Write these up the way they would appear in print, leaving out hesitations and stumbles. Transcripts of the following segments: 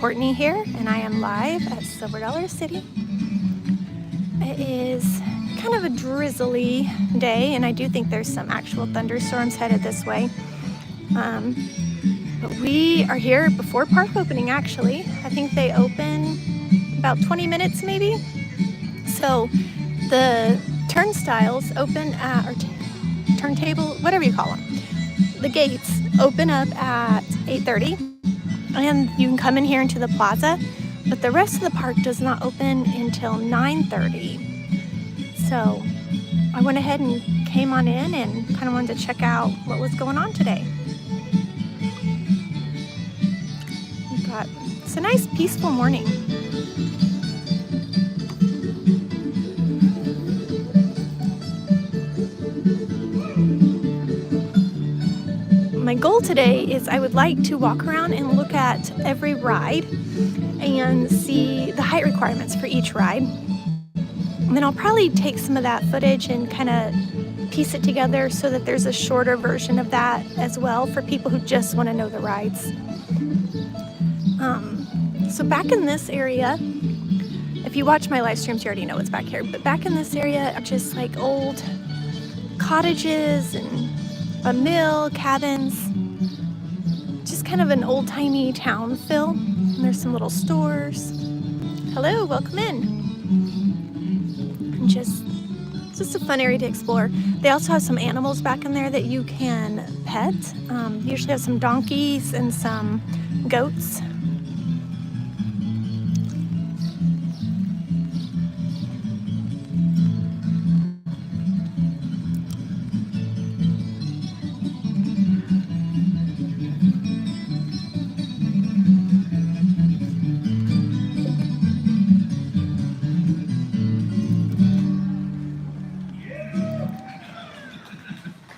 Courtney here, and I am live at Silver Dollar City. It is kind of a drizzly day, and I do think there's some actual thunderstorms headed this way. But we are here before park opening, actually. I think they open about 20 minutes maybe. So the turnstiles open at, or turntable, whatever you call them. The gates open up at 8:30. And you can come in here into the plaza, but the rest of the park does not open until 9:30. So I went ahead and came on in and kind of wanted to check out what was going on today. It's a nice peaceful morning. My goal today is I would like to walk around and look at every ride and see the height requirements for each ride. And then I'll probably take some of that footage and kind of piece it together so that there's a shorter version of that as well for people who just want to know the rides. So back in this area, if you watch my live streams, you already know what's back here, but back in this area are just like old cottages and a mill, cabins, just kind of an old-timey town feel. And there's some little stores. Hello, welcome in. And it's just a fun area to explore. They also have some animals back in there that you can pet. Usually have some donkeys and some goats.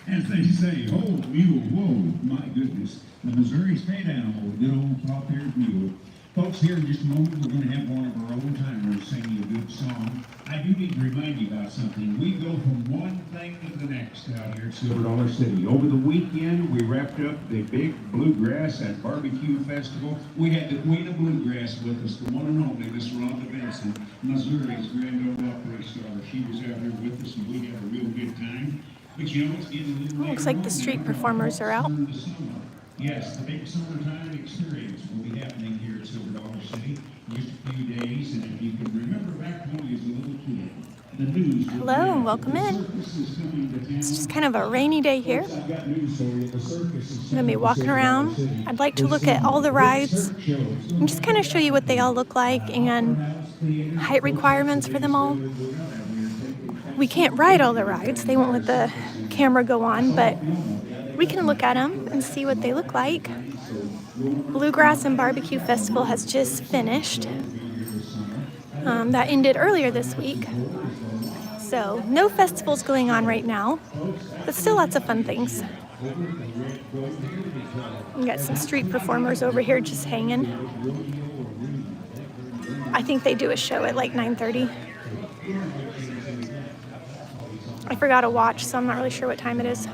As they say, oh, mule, whoa, my goodness. The Missouri state animal, good old top-haired mule. Folks, here in just a moment, we're going to have one of our old-timers singing a good song. I do need to remind you about something. We go from one thing to the next out here at Silver Dollar City. Over the weekend, we wrapped up the big bluegrass and barbecue festival. We had the Queen of Bluegrass with us, the one and only Miss Rhonda Benson, Missouri's grand old opera star. She was out here with us, and we had a real good time. But you know, it's getting a little Looks like the street performers are out. Yes, the big summertime experience will be happening here at Silver Dollar City in just a few days. And if you can remember back when you was a little kid, the news. Hello and welcome in. It's just kind of a rainy day here. I'm going to be walking around. I'd like to look at all the rides and just kind of show you what they all look like and height requirements for them all. We can't ride all the rides. They won't let the camera go on, but we can look at them and see what they look like. Bluegrass and Barbecue Festival has just finished. That ended earlier this week. So no festivals going on right now, but still lots of fun things. We got some street performers over here just hanging. I think they do a show at like 9:30. I forgot to watch, so I'm not really sure what time it is.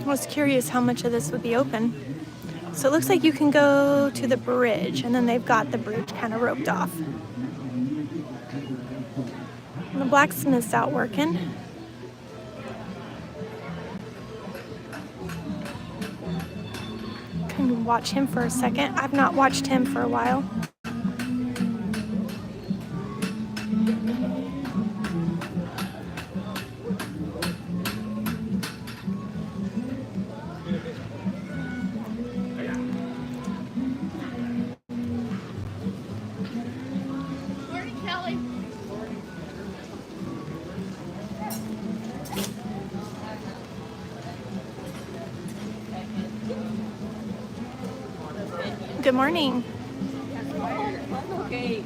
I was curious how much of this would be open. So it looks like you can go to the bridge, and then they've got the bridge kind of roped off. And the blacksmith's out working. Can watch him for a second. I've not watched him for a while. Good morning. Okay.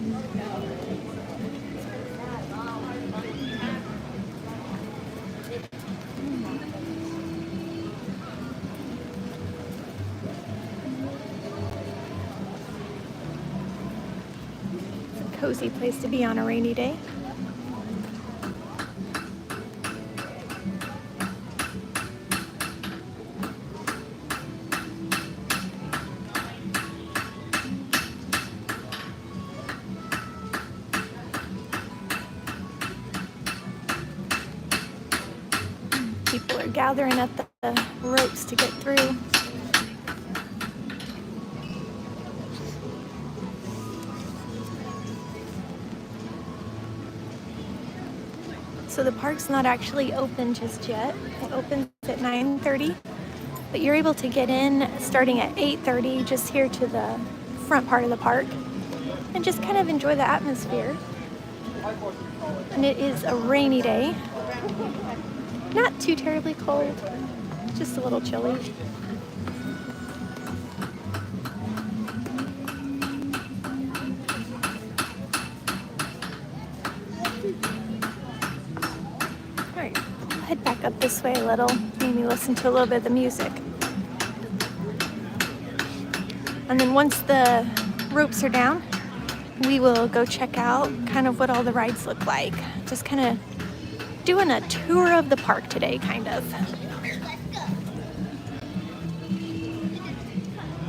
It's a cozy place to be on a rainy day. gathering at the ropes to get through. So the park's not actually open just yet. It opens at 9:30, but you're able to get in starting at 8:30 just here to the front part of the park and just kind of enjoy the atmosphere. And it is a rainy day. Not too terribly cold, just a little chilly. Alright, I'll head back up this way a little, maybe listen to a little bit of the music. And then once the ropes are down, we will go check out kind of what all the rides look like. Just kind of doing a tour of the park today, kind of.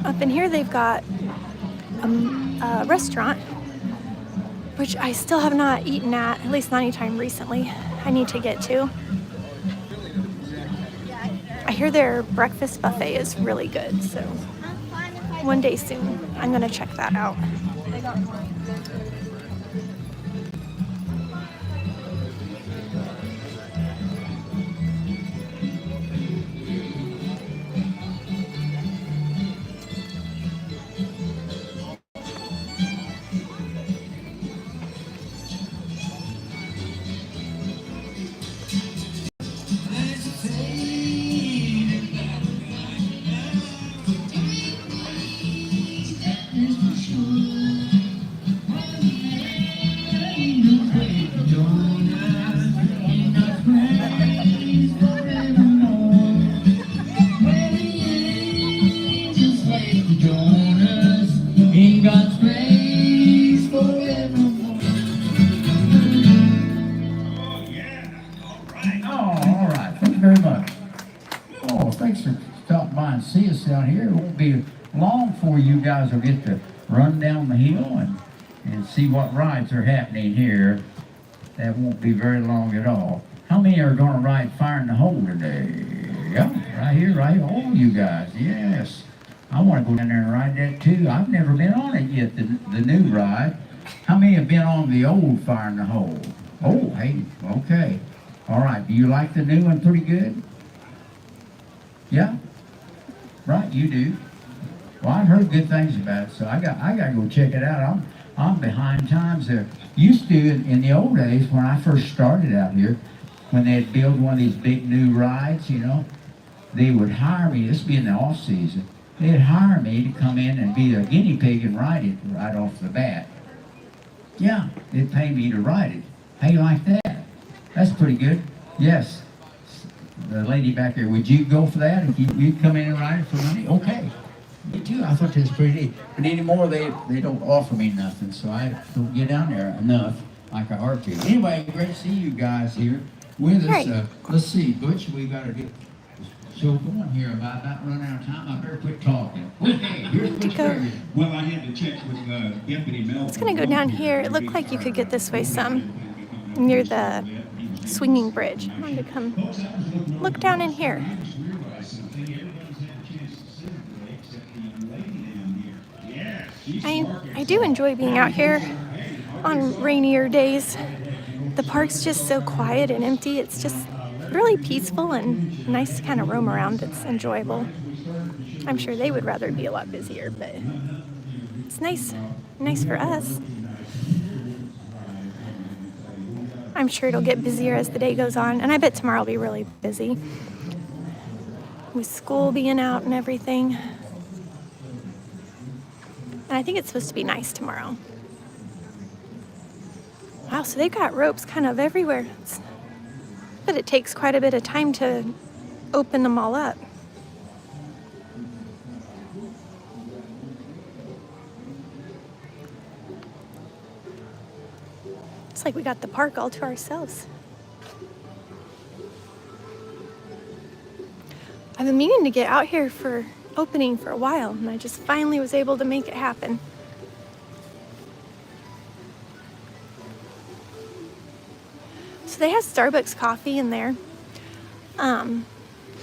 Up in here they've got a restaurant, which I still have not eaten at least not anytime recently. I need to get to. I hear their breakfast buffet is really good, so one day soon I'm gonna check that out. See us down here. It won't be long before you guys will get to run down the hill and see what rides are happening here. That won't be very long at all. How many are going to ride Fire in the Hole today? Yeah, right here, right here. All you guys, yes. I want to go down there and ride that too. I've never been on it yet, the new ride. How many have been on the old Fire in the Hole? Oh, hey, okay. All right, do you like the new one pretty good? Yeah? Right, you do. Well, I've heard good things about it, so I got to go check it out. I'm behind times there. Used to in the old days when I first started out here, when they'd build one of these big new rides, you know, they would hire me. This would be in the off season. They'd hire me to come in and be a guinea pig and ride it right off the bat. Yeah, they'd pay me to ride it. How you like that? That's pretty good. Yes. The lady back there, would you go for that if you'd come in and ride it for money? Okay. Me too. I thought that was pretty neat. But anymore, they don't offer me nothing, so I don't get down there enough like I ought to. Anyway, great to see you guys here with us. Right. Let's see, Butch, we got to get the show going here. About running out of time. I better quit talking. Okay, here's Butch Bergen. Well, I had to check with Deputy Mel. It's gonna go down here. It looked like you could get this way some near the swinging bridge. I wanted to come look down in here. I do enjoy being out here on rainier days. The park's just so quiet and empty. It's just really peaceful and nice to kind of roam around. It's enjoyable. I'm sure they would rather be a lot busier, but it's nice for us. I'm sure it'll get busier as the day goes on, and I bet tomorrow will be really busy with school being out and everything. And I think it's supposed to be nice tomorrow. Wow, so they've got ropes kind of everywhere. But it takes quite a bit of time to open them all up. It's like we got the park all to ourselves. I've been meaning to get out here for opening for a while, and I just finally was able to make it happen. So they have Starbucks coffee in there.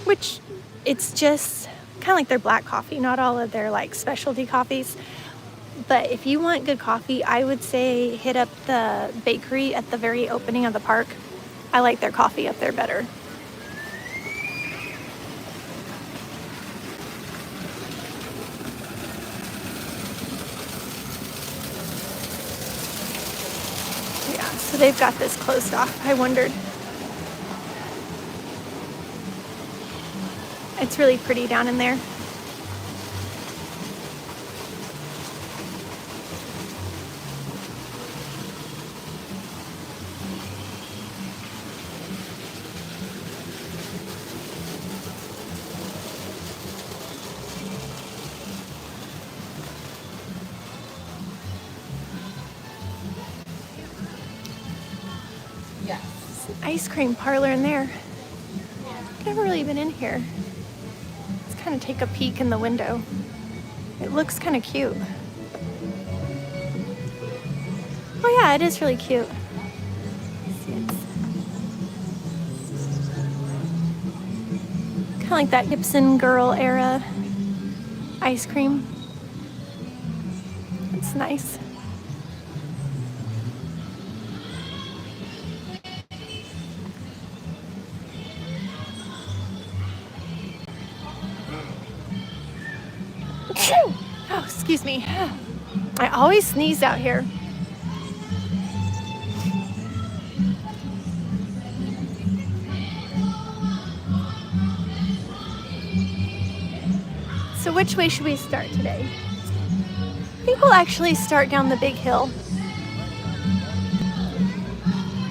which it's just kind of like their black coffee, not all of their like specialty coffees. But if you want good coffee, I would say hit up the bakery at the very opening of the park. I like their coffee up there better. Yeah, so they've got this closed off. I wondered. It's really pretty down in there. Ice cream parlor in there. I've never really been in here. Let's kind of take a peek in the window. It looks kind of cute. Oh yeah, it is really cute. It's kind of like that Gibson Girl era ice cream. It's nice. Oh, excuse me. I always sneeze out here. So which way should we start today? I think we'll actually start down the big hill.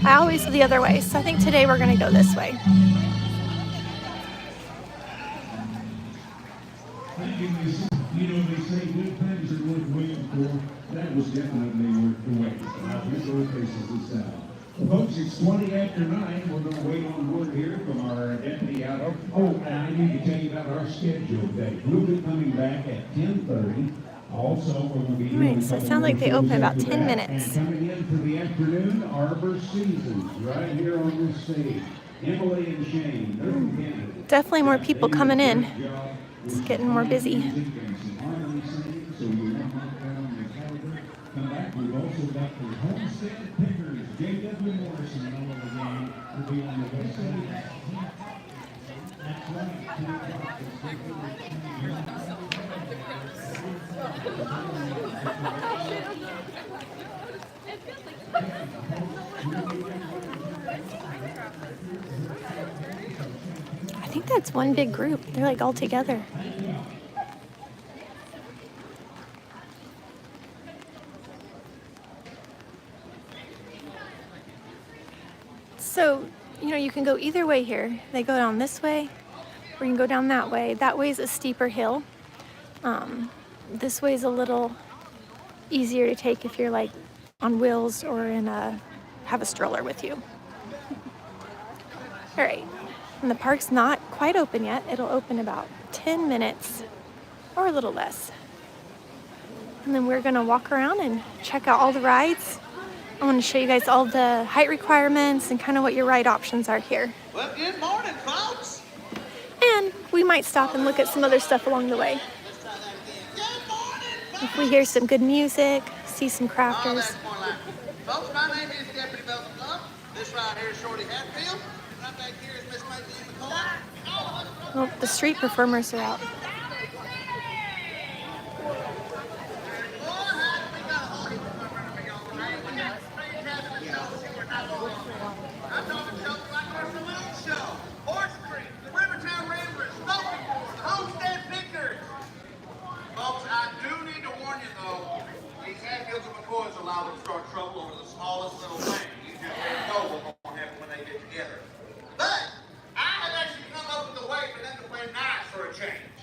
I always go the other way, so I think today we're going to go this way. Thank you, Lisa. You know, they say good things are worth waiting for. That was definitely worth the wait. Now, here's our faces this out. Well, folks, it's 20 after 9. We're going to wait on word here from our deputy out. Oh, and I need to tell you about our schedule today. We'll be coming back at 10:30. Also, we're going to be doing Right, so it sounds like they open about 10 and minutes. coming in for the afternoon, Arbor Seasons, right here on this stage. Emily and Shane, they're together. Definitely more people coming in. It's getting more busy. Come back, we've also got the Homestead Pickers, J.W. Morrison and all of the gang will be on the west side. That's right, 2 o'clock. I think that's one big group. They're like all together. So, you can go either way here. They go down this way, or you can go down that way. That way is a steeper hill. This way is a little easier to take if you're like on wheels or have a stroller with you. All right, and the park's not quite open yet. It'll open about 10 minutes or a little less. And then we're gonna walk around and check out all the rides. I want to show you guys all the height requirements and kind of what your ride options are here. Well, good morning, folks. And we might stop and look at some other stuff along the way. Good morning, folks. If we hear some good music, see some Oh, crafters. that's more like it. Folks, my name is Deputy Belton Love. This right here is Shorty Hatfield. Right back here is Miss Maybelline McCoy. Well, the street performers are out. I'm talking shows like Marshall Williams Show, Horse Creek, the Rivertown Ramblers, Smoking Board, Homestead Pickers. Folks, I do need to warn you though, these Hatfields and McCoys are liable to start trouble over the smallest little thing. You just never know what's going to happen when they get together. But I have actually come up with a way for them to play nice for a change.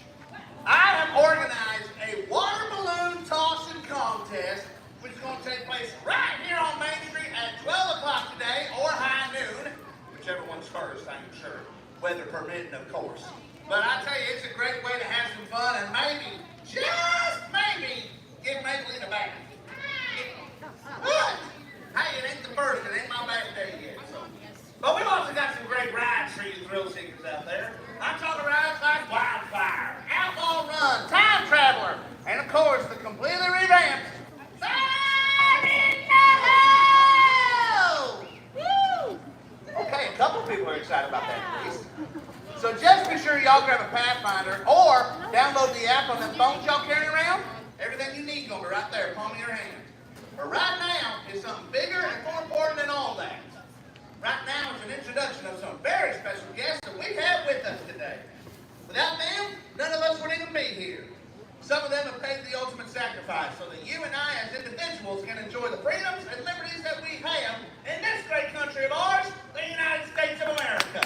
I have organized a water balloon tossing contest, which is going to take place right here on Main Street at 12 o'clock today, or high noon, whichever one's first, I'm sure. Weather permitting, of course. But I tell you, it's a great way to have some fun and maybe, just maybe, give Maybelline a bath. What? Hey, it ain't the first, it ain't my bad day yet. So. But we've also got some great rides for you thrill seekers out there. I'm talking need gonna be right there, palm of your hand. But right now is something bigger and more important than all that. Right now is an introduction of some very special guests that we have with us today. Without them, none of us would even be here. Some of them have paid the ultimate sacrifice so that you and I as individuals can enjoy the freedoms and liberties that we have in this great country of ours, the United States of America.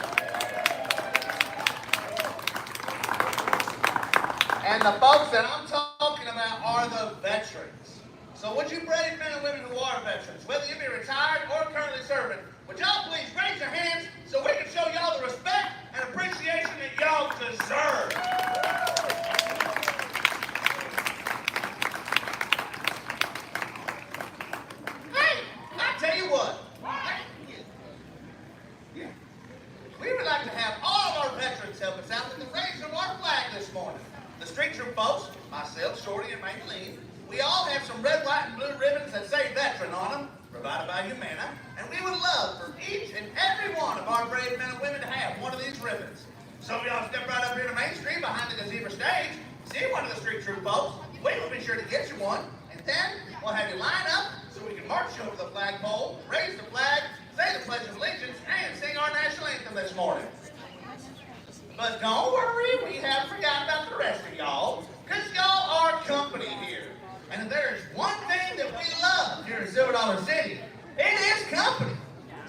And the folks that I'm talking about are the veterans. So would you brave men and women who are veterans, whether you be retired or currently serving, would y'all please raise your hands so we can show y'all the respect and appreciation that y'all deserve. Hey, I tell you what. We would like to have all of our veterans help us out with the raising of our flag this morning. The street troop folks, myself, Shorty, and Maybelline, we all have some red, white, and blue ribbons that say veteran on them, provided by Humana, and we would love for each and every one of our brave men and women to have one of these ribbons. So y'all step right up here to Main Street behind the gazebo stage, see one of the street troop folks, we will be sure to get you one, and then we'll have you line up so we can march you over the flagpole, raise the flag, say the Pledge of Allegiance, and sing our national anthem this morning. But don't worry, we haven't forgotten about the rest of y'all, because y'all are company here. And if there is one thing that we love here in Silver Dollar City, it is company.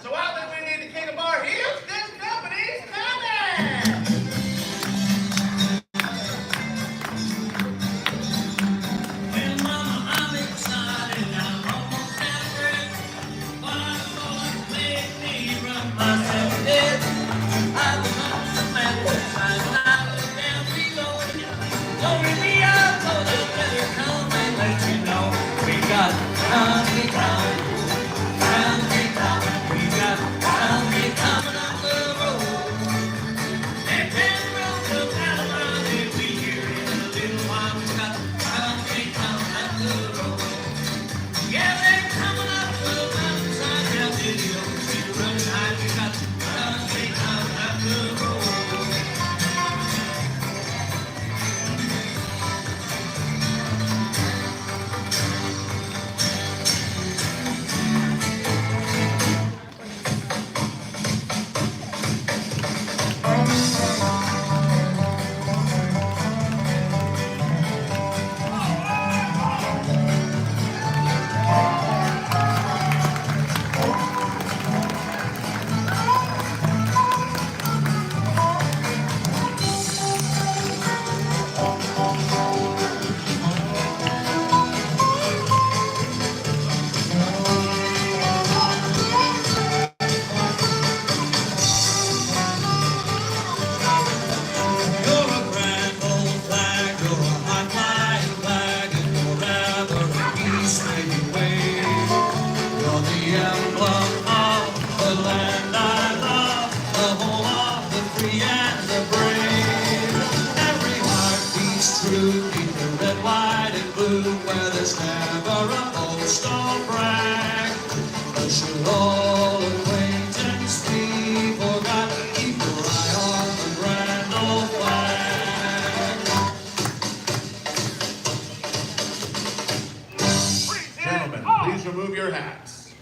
So I think we need the king of our heels. This company's coming! Well, mama, I'm excited. I'm almost out of breath. Why don't you make me run myself to death? I was on the mountainside and I looked down below. Glory be out, so the weather come and let you know we got company coming. Company coming. We got company coming up the road. And ten roads of Alabama will be here in a little while. We got company coming up the road. Yeah, they're coming up the mountainside down to the old city running high. We got company coming up the road. You're a grand old flag, you're a high-flying flag, and forever the east may be waved. You're the emblem of the land I love, the home of the free and the brave. Every heart beats true, beneath the red, white, and blue, where there's never a boast or brag. But should all acquaintance be forgot, keep your eye on the grand old flag. Gentlemen, please remove your hats.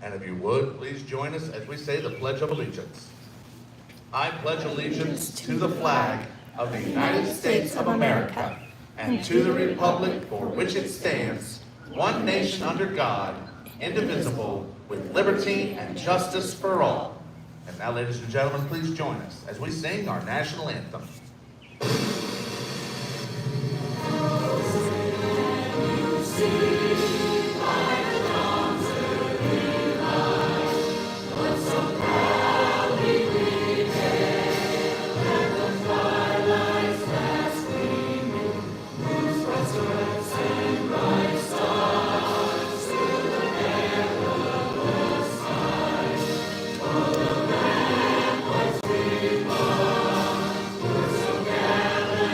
And if you would, please join us as we say the Pledge of Allegiance. I pledge allegiance to the flag of the United States of America and to the republic for which it stands, one nation under God, indivisible, with liberty and justice for all. And now, ladies and gentlemen, please join us as we sing our national anthem. Together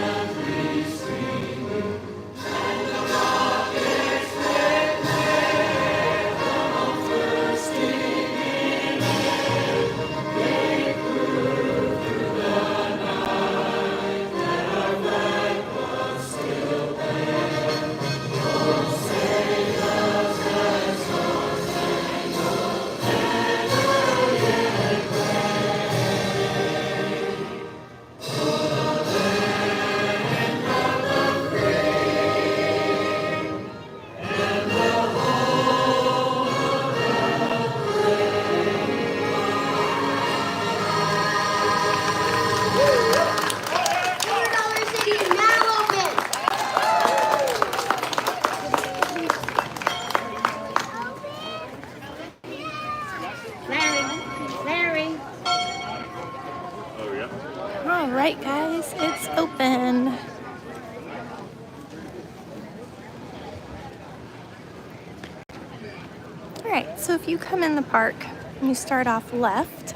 Alright, so if you come in the park and you start off left,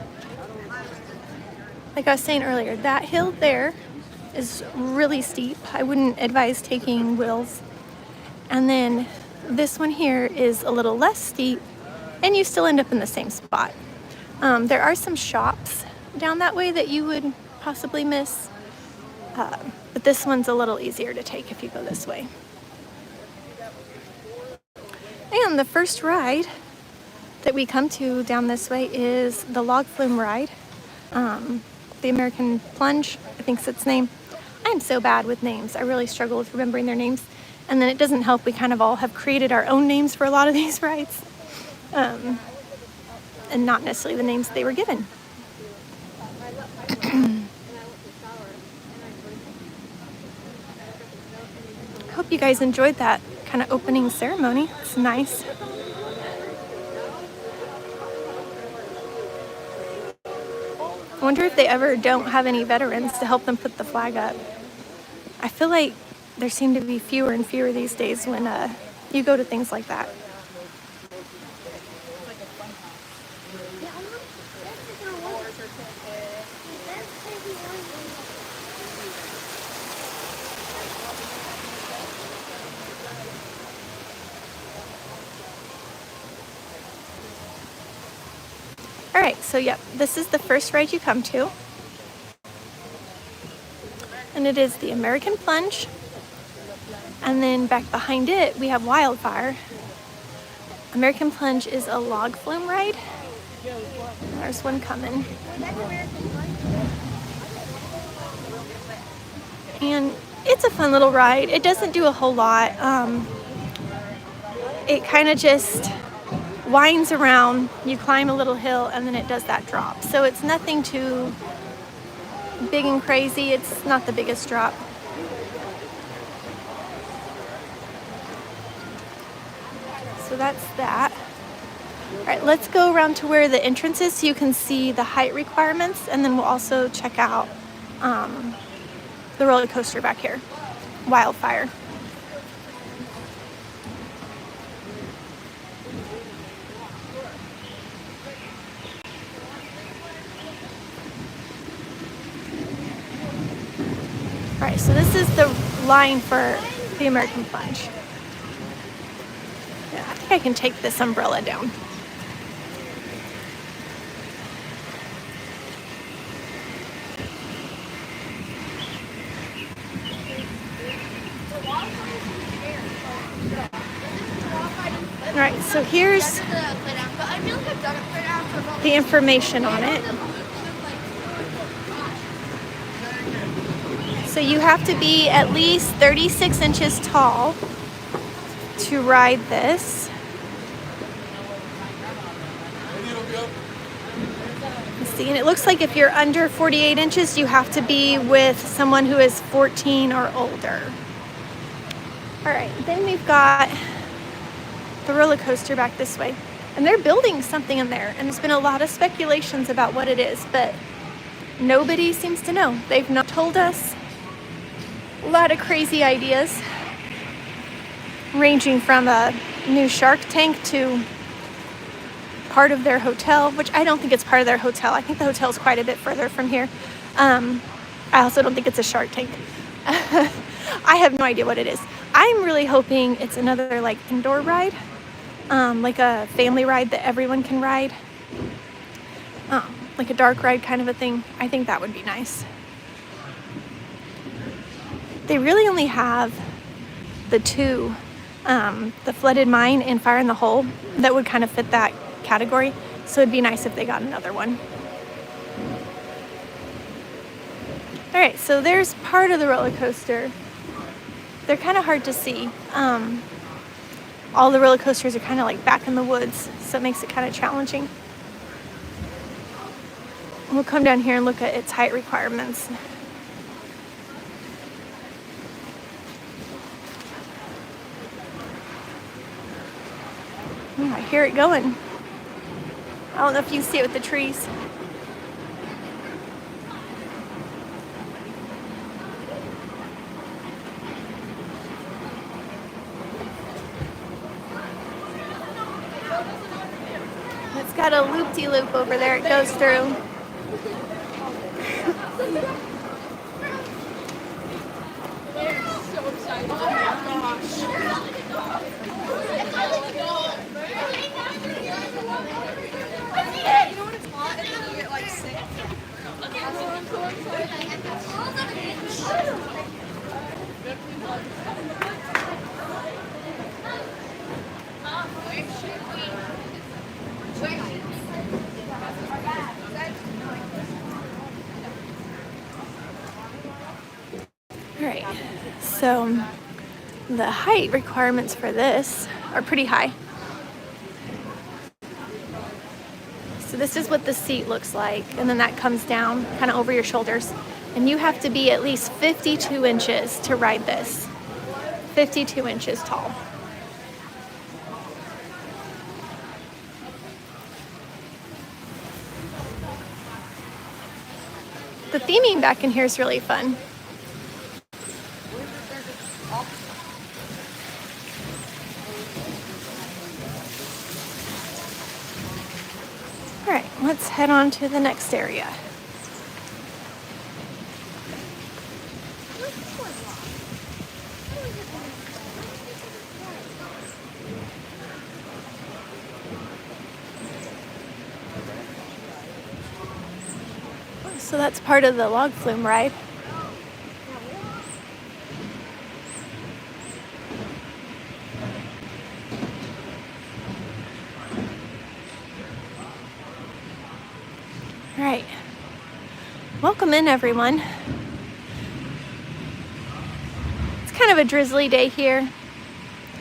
like I was saying earlier, that hill there is really steep. I wouldn't advise taking wheels. And then this one here is a little less steep, and you still end up in the same spot. There are some shops down that way that you would possibly miss, but this one's a little easier to take if you go this way. And the first ride that we come to down this way is the log flume ride. The American Plunge, I think's its name. I am so bad with names. I really struggle with remembering their names. And then it doesn't help, we kind of all have created our own names for a lot of these rides. And not necessarily the names they were given. Hope you guys enjoyed that kind of opening ceremony. It's nice. I wonder if they ever don't have any veterans to help them put the flag up. I feel like there seem to be fewer and fewer these days when you go to things like that. Alright, so yep, this is the first ride you come to. And it is the American Plunge. And then back behind it, we have Wildfire. American Plunge is a log flume ride. There's one coming. And it's a fun little ride. It doesn't do a whole lot. It kind of just winds around, you climb a little hill, and then it does that drop. So it's nothing too big and crazy. It's not the biggest drop. So that's that. All right, let's go around to where the entrance is so you can see the height requirements, and then we'll also check out the roller coaster back here, Wildfire. All right, so this is the line for the American Plunge. Yeah, I think I can take this umbrella down. All right, so here's the information on it. So you have to be at least 36 inches tall to ride this. Let's see, and it looks like if you're under 48 inches, you have to be with someone who is 14 or older. All right, then we've got the roller coaster back this way. And they're building something in there, and there's been a lot of speculations about what it is, but nobody seems to know. They've not told us. A lot of crazy ideas, ranging from a new Shark Tank to part of their hotel, which I don't think it's part of their hotel. I think the hotel is quite a bit further from here. I also don't think it's a Shark Tank. I have no idea what it is. I'm really hoping it's another like indoor ride, like a family ride that everyone can ride, like a dark ride kind of a thing. I think that would be nice. They really only have the two, the Flooded Mine and Fire in the Hole, that would kind of fit that category. So it'd be nice if they got another one. All right, so there's part of the roller coaster. They're kind of hard to see. All the roller coasters are kind of like back in the woods, so it makes it kind of challenging. We'll come down here and look at its height requirements. Oh, I hear it going. I don't know if you can see it with the trees. got a loop-de-loop over there it goes through. So excited. Oh my gosh. You know what it's called? And then you get like sick. I'm so excited. All right, so the height requirements for this are pretty high. So this is what the seat looks like, and then that comes down kind of over your shoulders. And you have to be at least 52 inches to ride this. 52 inches tall. The theming back in here is really fun. All right, let's head on to the next area. So that's part of the log flume ride. All right, welcome in everyone. It's kind of a drizzly day here.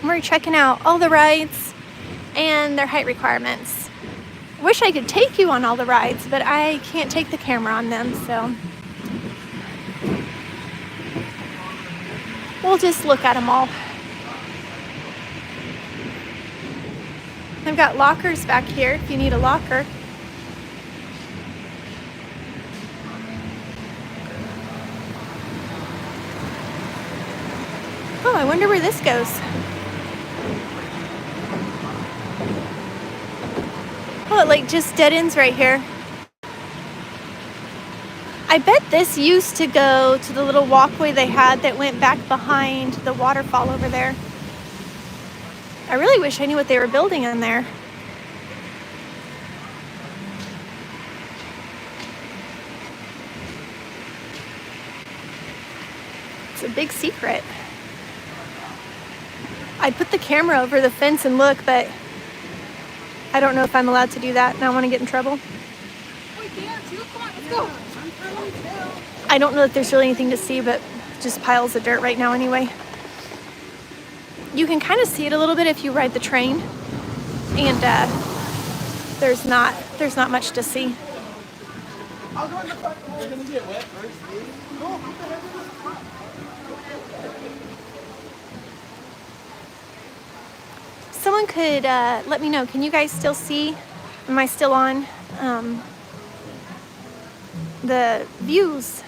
We're checking out all the rides and their height requirements. Wish I could take you on all the rides, but I can't take the camera on them, so we'll just look at them all. I've got lockers back here if you need a locker. Oh, I wonder where this goes. Oh, it like just dead ends right here. I bet this used to go to the little walkway they had that went back behind the waterfall over there. I really wish I knew what they were building in there. It's a big secret. I'd put the camera over the fence and look, but I don't know if I'm allowed to do that and I want to get in trouble. Wait, yeah, 2 o'clock. Let's go. I don't know that there's really anything to see, but just piles of dirt right now anyway. You can kind of see it a little bit if you ride the train, and there's not much to see. I'll go in the front. We're gonna get wet first, dude. Someone could let me know. Can you guys still see? Am I still on? The views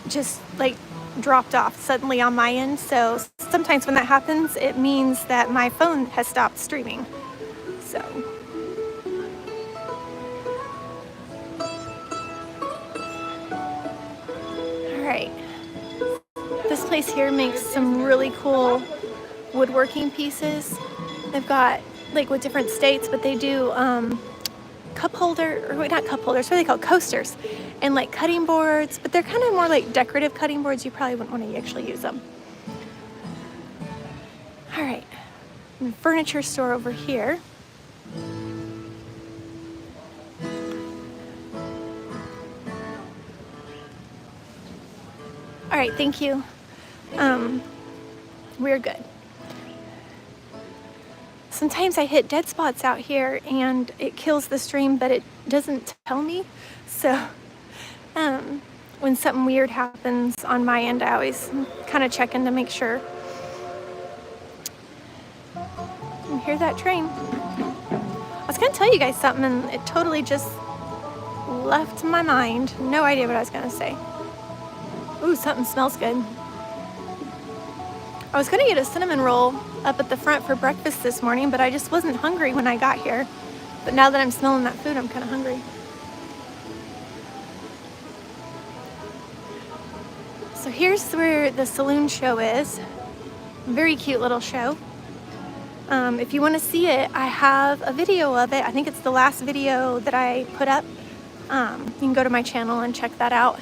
just like dropped off suddenly on my end. So sometimes when that happens, it means that my phone has stopped streaming. So. All right. This place here makes some really cool woodworking pieces. They've got like with different states, but they do cup holder, or wait, not cup holders, what are they called? Coasters, and like cutting boards, but they're kind of more like decorative cutting boards. You probably wouldn't want to actually use them. All right, furniture store over here. All right, thank you. We're good. Sometimes I hit dead spots out here and it kills the stream, but it doesn't tell me. So when something weird happens on my end, I always kind of check in to make sure. You hear that train? I was gonna tell you guys something and it totally just left my mind. No idea what I was gonna say. Ooh, something smells good. I was gonna get a cinnamon roll up at the front for breakfast this morning, but I just wasn't hungry when I got here. But now that I'm smelling that food, I'm kind of hungry. So here's where the saloon show is. Very cute little show. If you want to see it, I have a video of it. I think it's the last video that I put up. You can go to my channel and check that out.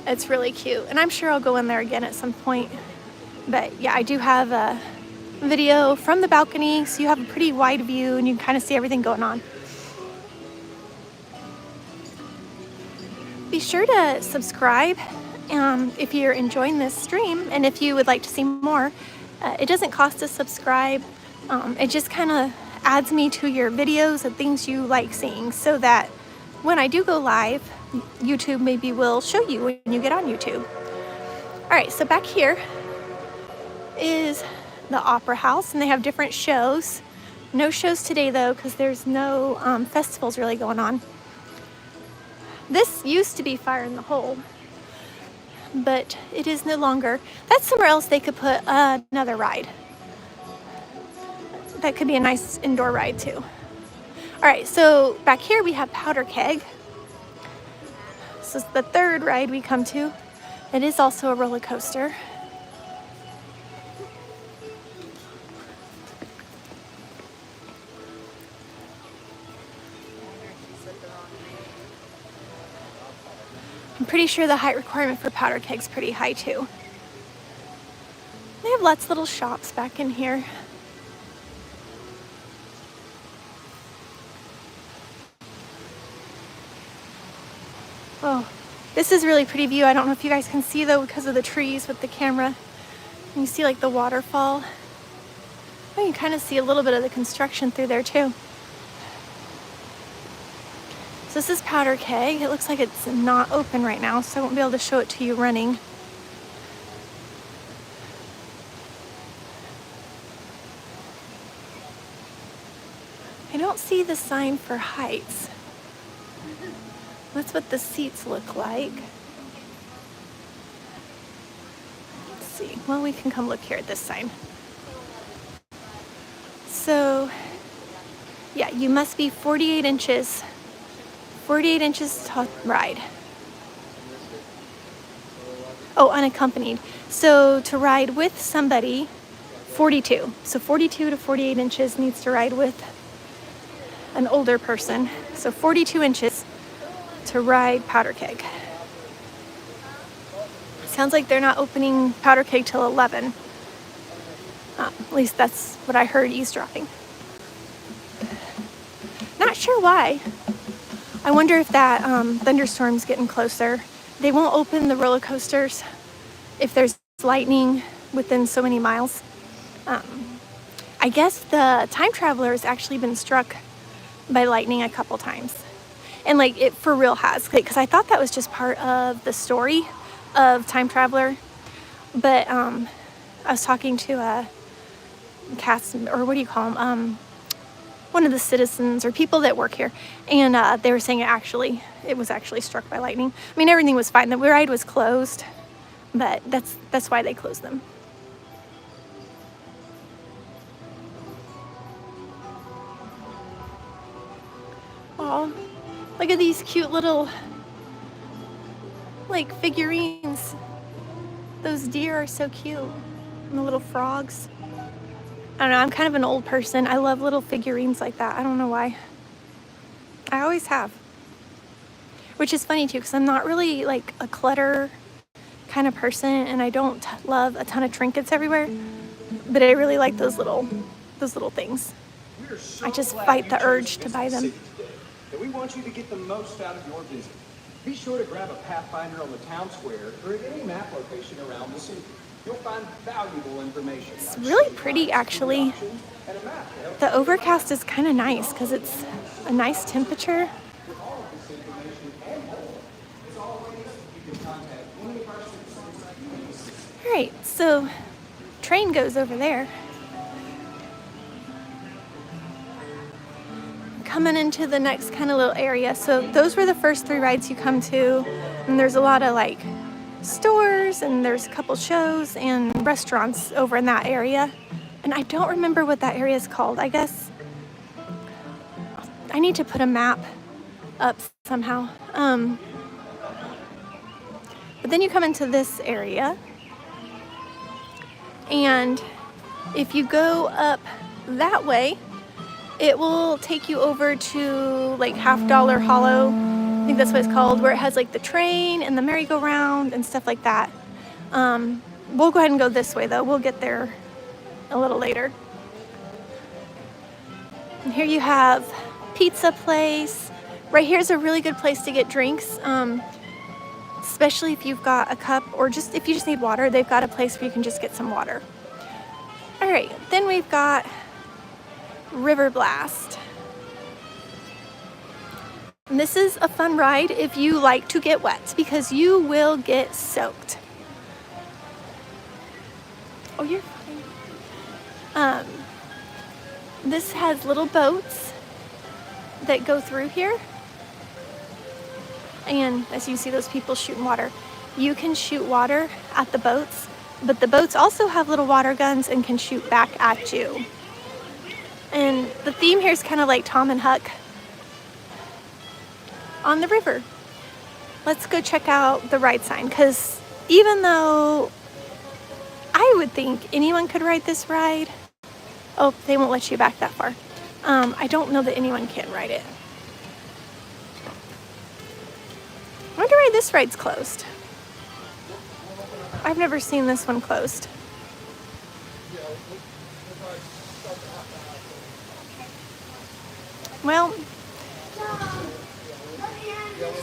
It's really cute. And I'm sure I'll go in there again at some point. But yeah, I do have a video from the balcony, so you have a pretty wide view and you can kind of see everything going on. Be sure to subscribe if you're enjoying this stream, and if you would like to see more. It doesn't cost to subscribe. It just kind of adds me to your videos and things you like seeing, so that when I do go live, YouTube maybe will show you when you get on YouTube. All right, so back here is the Opera House, and they have different shows. No shows today though, because there's no festivals really going on. This used to be Fire in the Hole, but it is no longer. That's somewhere else they could put another ride. That could be a nice indoor ride too. All right, so back here we have Powder Keg. This is the third ride we come to. It is also a roller coaster. I'm pretty sure the height requirement for Powder Keg's pretty high too. They have lots of little shops back in here. Oh, this is a really pretty view. I don't know if you guys can see though because of the trees with the camera. You see like the waterfall. Oh, you can kind of see a little bit of the construction through there too. So this is Powder Keg. It looks like it's not open right now, so I won't be able to show it to you running. I don't see the sign for heights. That's what the seats look like. Let's see. Well, we can come look here at this sign. So, yeah, you must be 48 inches. 48 inches to ride. Oh, unaccompanied. So to ride with somebody, 42. So 42 to 48 inches needs to ride with an older person. So 42 inches to ride Powder Keg. Sounds like they're not opening Powder Keg till 11. At least that's what I heard eavesdropping. Not sure why. I wonder if that thunderstorm's getting closer. They won't open the roller coasters if there's lightning within so many miles. I guess the time traveler has actually been struck by lightning a couple times. And like it for real has, because I thought that was just part of the story of time traveler. But I was talking to a cast, or what do you call them? One of the citizens or people that work here, and they were saying it was actually struck by lightning. I mean, everything was fine. The ride was closed, but that's why they closed them. Oh, look at these cute little like figurines. Those deer are so cute, and the little frogs. I don't know, I'm kind of an old person. I love little figurines like that. I don't know why. I always have. Which is funny too, because I'm not really like a clutter kind of person, and I don't love a ton of trinkets everywhere. But I really like those little things. I just fight the urge to buy them. And we want you to get the most out of your visit. Be sure to grab a Pathfinder on the town square or at any map location around the city. You'll find valuable information. It's really pretty, actually. The overcast is kind of nice because it's a nice temperature. All right, so train goes over there. Coming into the next kind of little area. So those were the first 3 rides you come to, and there's a lot of like stores, and there's a couple shows and restaurants over in that area. And I don't remember what that area is called. I guess I need to put a map up somehow. But then you come into this area, and if you go up that way, it will take you over to like Half Dollar Hollow. I think that's what it's called, where it has like the train and the merry-go-round and stuff like that. We'll go ahead and go this way though. We'll get there a little later. And here you have pizza place. Right here is a really good place to get drinks, especially if you've got a cup or just if you just need water. They've got a place where you can just get some water. All right, then we've got River Blast. And this is a fun ride if you like to get wet, because you will get soaked. Oh, you're fine. This has little boats that go through here. And as you see those people shooting water, you can shoot water at the boats, but the boats also have little water guns and can shoot back at you. And the theme here is kind of like Tom and Huck on the river. Let's go check out the ride sign, because even though I would think anyone could ride this ride, oh, they won't let you back that far. I don't know that anyone can ride it. I wonder why this ride's closed. I've never seen this one closed. Well,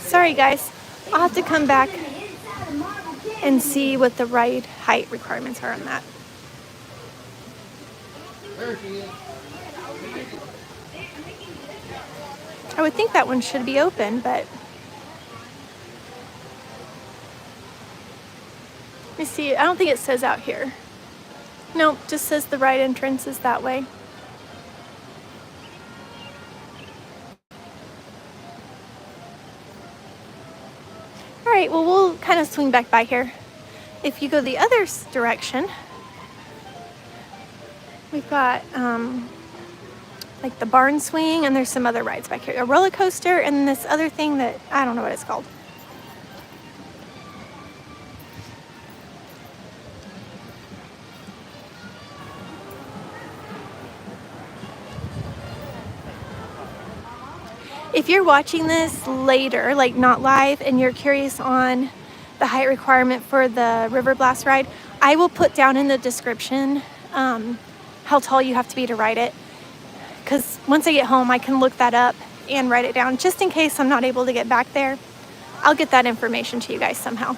sorry guys. I'll have to come back and see what the ride height requirements are on that. I would think that one should be open, but let me see. I don't think it says out here. Nope, just says the ride entrance is that way. All right, well, we'll kind of swing back by here. If you go the other direction, we've got like the barn swing, and there's some other rides back here. A roller coaster, and this other thing that I don't know what it's called. If you're watching this later, like not live, and you're curious on the height requirement for the River Blast ride, I will put down in the description how tall you have to be to ride it. Because once I get home, I can look that up and write it down, just in case I'm not able to get back there. I'll get that information to you guys somehow.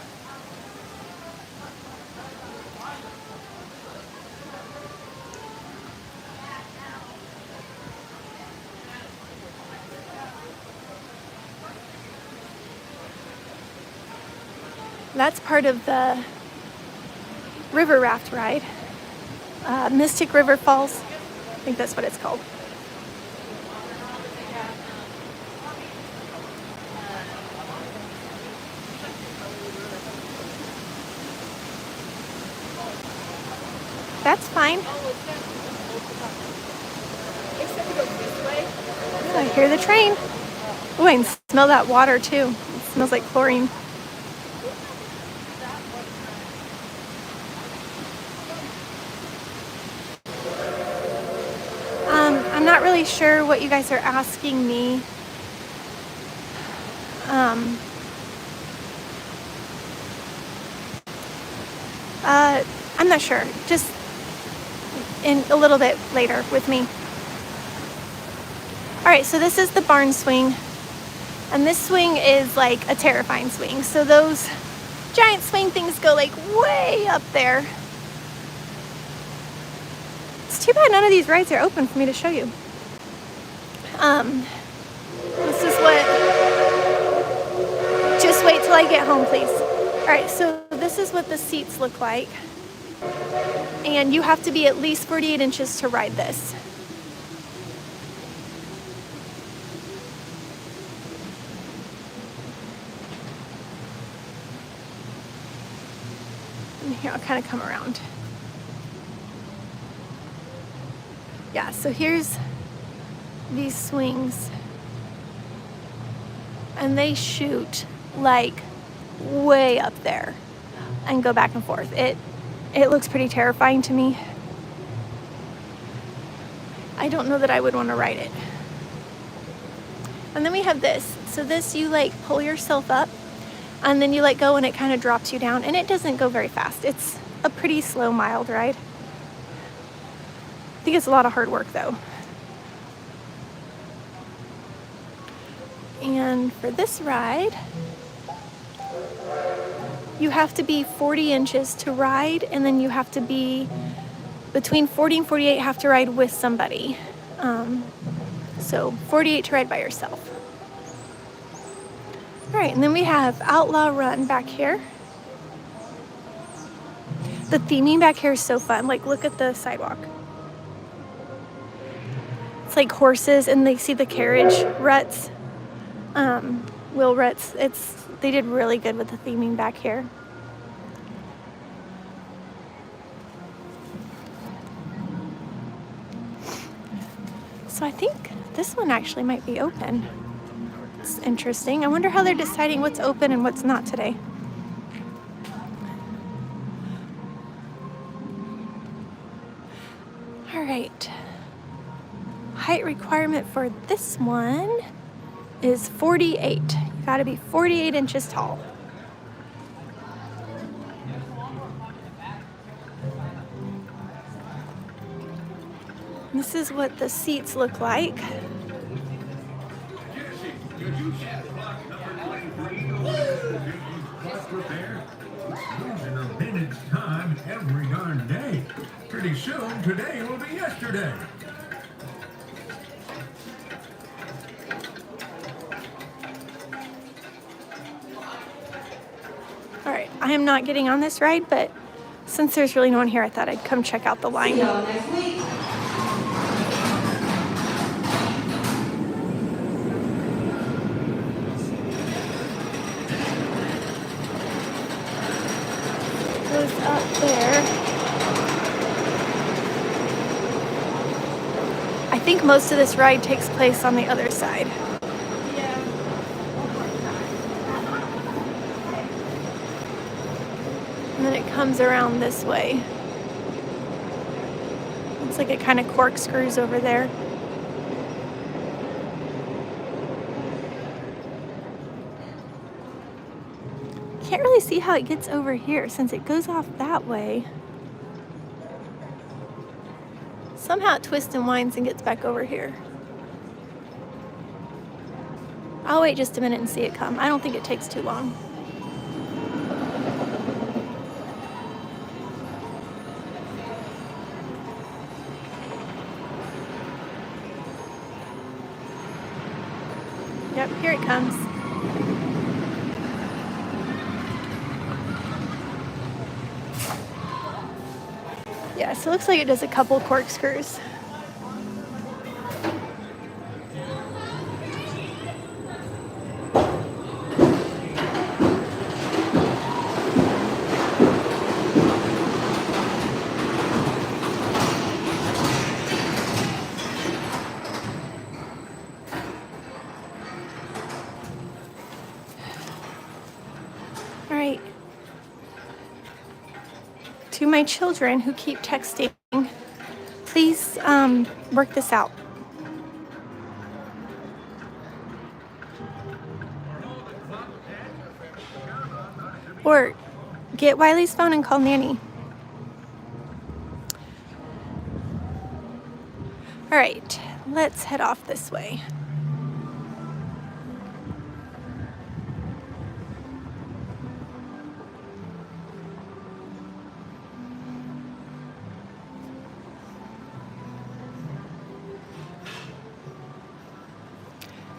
That's part of the river raft ride. Mystic River Falls. I think that's what it's called. That's fine. I hear the train. Oh, I can smell that water too. It smells like chlorine. I'm not really sure what you guys are asking me. I'm not sure. Just in a little bit later with me. All right, so this is the barn swing, and this swing is like a terrifying swing. So those giant swing things go like way up there. It's too bad none of these rides are open for me to show you. This is what, just wait till I get home, please. All right, so this is what the seats look like. And you have to be at least 48 inches to ride this. And here, I'll kind of come around. Yeah, so here's these swings. and they shoot like way up there and go back and forth. It looks pretty terrifying to me. I don't know that I would want to ride it. And then we have this. So this, you like pull yourself up and then you let go and it kind of drops you down, and it doesn't go very fast. It's a pretty slow, mild ride. I think it's a lot of hard work though. And for this ride, you have to be 40 inches to ride, and then you have to be between 40 and 48, have to ride with somebody. So 48 to ride by yourself. All right, and then we have Outlaw Run back here. The theming back here is so fun. Like, look at the sidewalk. It's like horses, and they see the carriage ruts, wheel ruts. They did really good with the theming back here. So I think this one actually might be open. It's interesting. I wonder how they're deciding what's open and what's not today. All right. Height requirement for this one is 48. You gotta be 48 inches tall. This is what the seats look like. In a minute's time every darn day. Pretty soon, today will be yesterday. All right, I am not getting on this ride, but since there's really no one here, I thought I'd come check out the line. See y'all next week. Goes up there. I think most of this ride takes place on the other side. And then it comes around this way. Looks like it kind of corkscrews over there. Can't really see how it gets over here since it goes off that way. Somehow it twists and winds and gets back over here. I'll wait just a minute and see it come. I don't think it takes too long. Yep, here it comes. Yeah, so it looks like it does a couple corkscrews. All right. To my children who keep texting, please work this out. Or get Wiley's phone and call Nanny. All right, let's head off this way.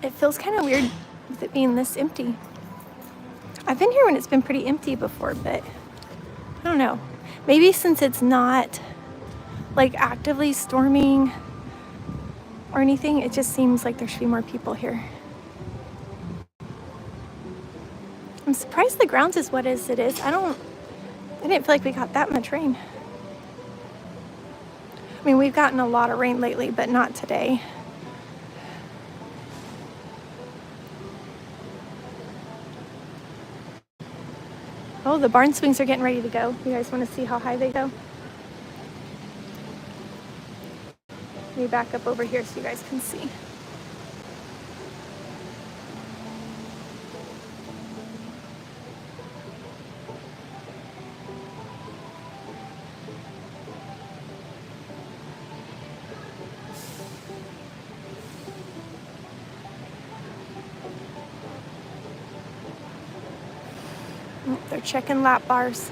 It feels kind of weird with it being this empty. I've been here when it's been pretty empty before, but I don't know. Maybe since it's not like actively storming or anything, it just seems like there should be more people here. I'm surprised the ground's as wet as it is. I didn't feel like we got that much rain. I mean, we've gotten a lot of rain lately, but not today. Oh, the barn swings are getting ready to go. You guys want to see how high they go? Let me back up over here so you guys can see. Oh, they're checking lap bars.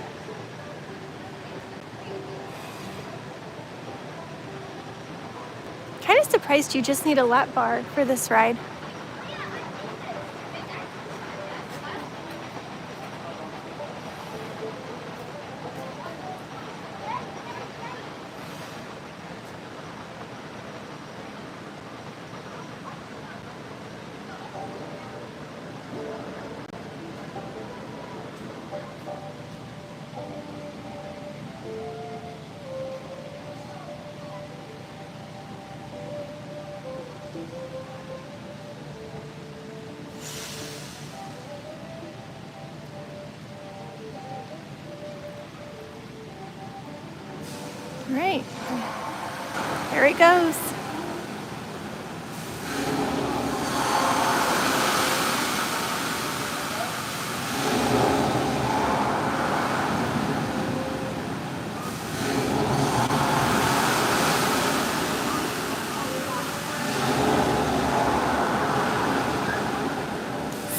Kind of surprised you just need a lap bar for this ride. All right, there it goes.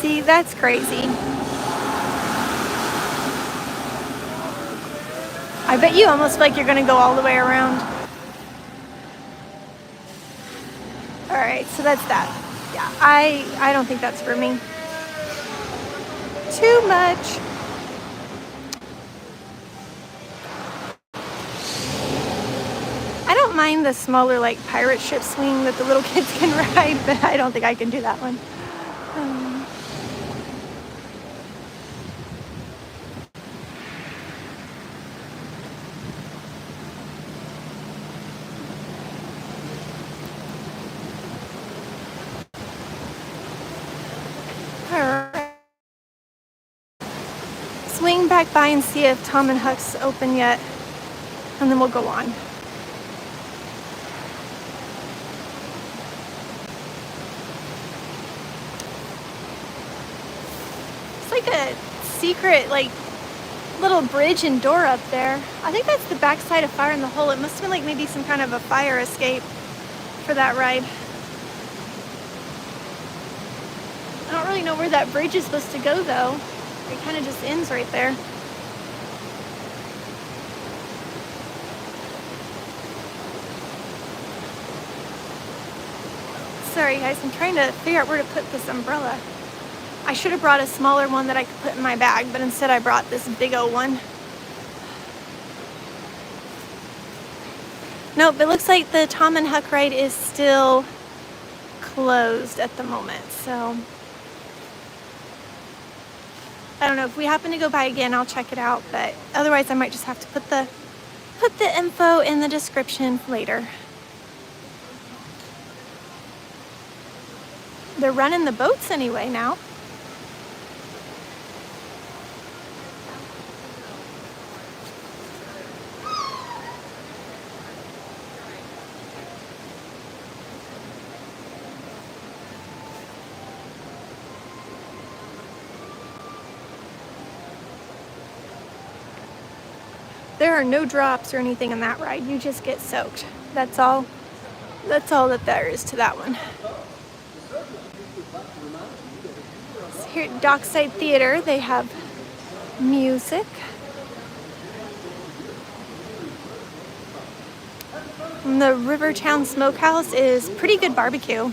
See, that's crazy. I bet you almost feel like you're gonna go all the way around. All right, so that's that. Yeah, I don't think that's for me. Too much. I don't mind the smaller like pirate ship swing that the little kids can ride, but I don't think I can do that one. Swing back by and see if Tom and Huck's open yet, and then we'll go on. It's like a secret, like, little bridge and door up there. I think that's the backside of Fire in the Hole. It must have been like maybe some kind of a fire escape for that ride. I don't really know where that bridge is supposed to go though. It kind of just ends right there. Sorry guys, I'm trying to figure out where to put this umbrella. I should have brought a smaller one that I could put in my bag, but instead I brought this big old one. Nope, it looks like the Tom and Huck ride is still closed at the moment, so I don't know. If we happen to go by again, I'll check it out, but otherwise I might just have to put the info in the description later. They're running the boats anyway now. There are no drops or anything in that ride. You just get soaked. That's all that there is to that one. So here at Dockside Theater, they have music. And the Rivertown Smokehouse is pretty good barbecue.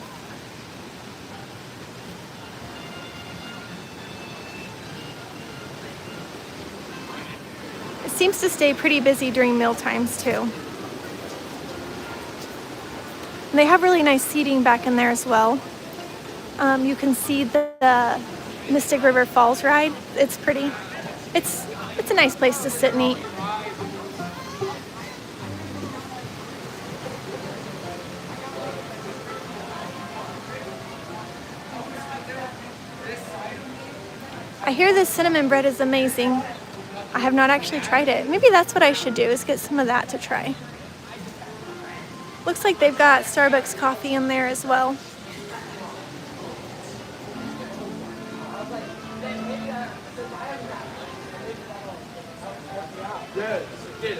Seems to stay pretty busy during meal times too. And they have really nice seating back in there as well. You can see the Mystic River Falls ride. It's pretty. It's a nice place to sit and eat. I hear the cinnamon bread is amazing. I have not actually tried it. Maybe that's what I should do, is get some of that to try. Looks like they've got Starbucks coffee in there as well.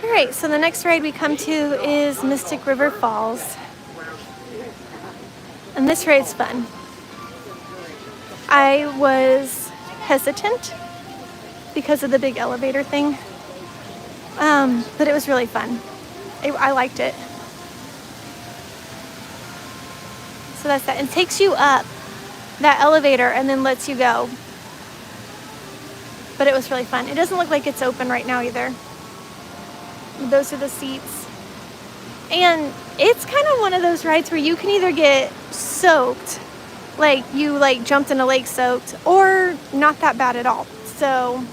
All right, so the next ride we come to is Mystic River Falls. And this ride's fun. I was hesitant because of the big elevator thing, but it was really fun. I liked it. So that's that. It takes you up that elevator and then lets you go. But it was really fun. It doesn't look like it's open right now either. Those are the seats. And it's kind of one of those rides where you can either get soaked, like you jumped in a lake soaked, or not that bad at all. So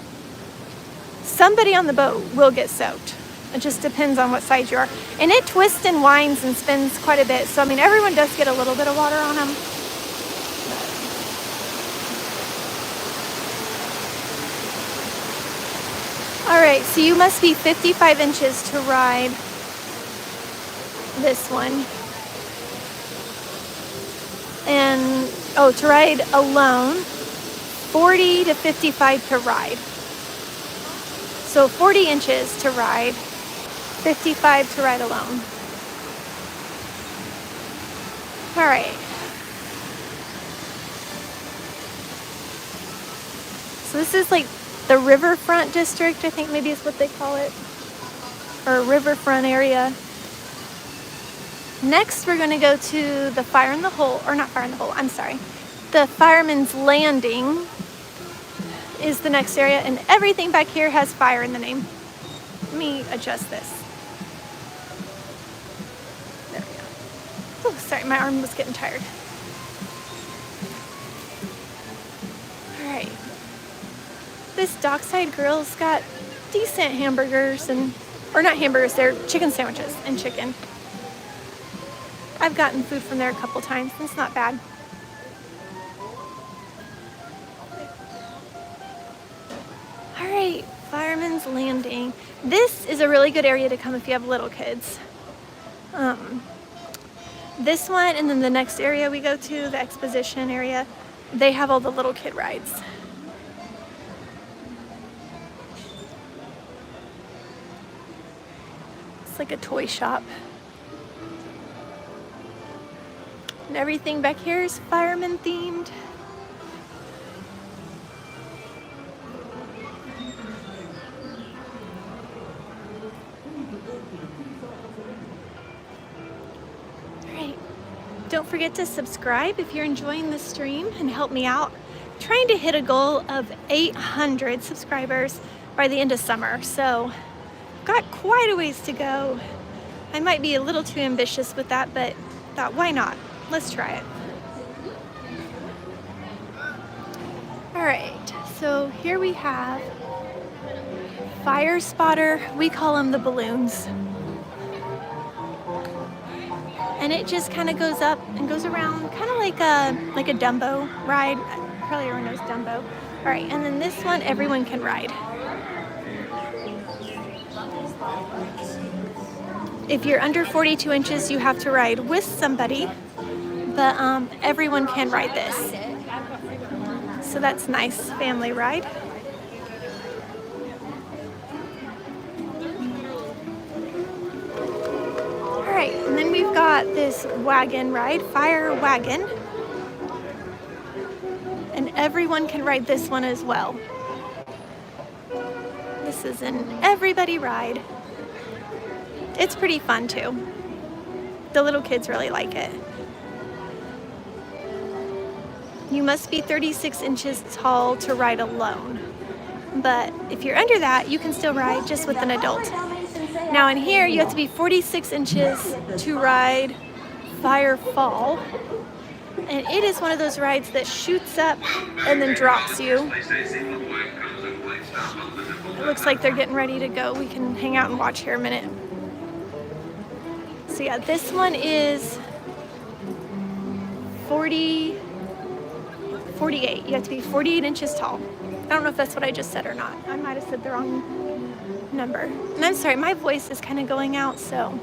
somebody on the boat will get soaked. It just depends on what side you are. And it twists and winds and spins quite a bit. So, I mean, everyone does get a little bit of water on them. All right, so you must be 55 inches to ride this one. And, to ride alone, 40 to 55 to ride. So 40 inches to ride, 55 to ride alone. All right. So this is like the Riverfront district, I think maybe is what they call it, or Riverfront area. Next, we're going to go to the Fire in the Hole, or not Fire in the Hole, I'm sorry. The Fireman's Landing is the next area, and everything back here has fire in the name. Let me adjust this. There we go. Oh, sorry, my arm was getting tired. All right. This Dockside Grill's got decent hamburgers or not hamburgers, they're chicken sandwiches and chicken. I've gotten food from there a couple times, and it's not bad. All right, Fireman's Landing. This is a really good area to come if you have little kids. This one, and then the next area we go to, the Exposition area, they have all the little kid rides. It's like a toy shop. And everything back here is fireman themed. Alright, don't forget to subscribe if you're enjoying the stream and help me out. I'm trying to hit a goal of 800 subscribers by the end of summer, so got quite a ways to go. I might be a little too ambitious with that, but thought, why not? Let's try it. All right, so here we have Fire Spotter. We call them the balloons. And it just kind of goes up and goes around, kind of like a Dumbo ride. Probably everyone knows Dumbo. All right, and then this one, everyone can ride. If you're under 42 inches, you have to ride with somebody, but everyone can ride this. So that's nice family ride. All right, and then we've got this wagon ride, Fire Wagon. And everyone can ride this one as well. This is an everybody ride. It's pretty fun too. The little kids really like it. You must be 36 inches tall to ride alone. But if you're under that, you can still ride just with an adult. Now in here, you have to be 46 inches to ride Fire Fall. And it is one of those rides that shoots up and then drops you. It looks like they're getting ready to go. We can hang out and watch here a minute. So yeah, this one is 48. You have to be 48 inches tall. I don't know if that's what I just said or not. I might have said the wrong number. And I'm sorry, my voice is kind of going out, so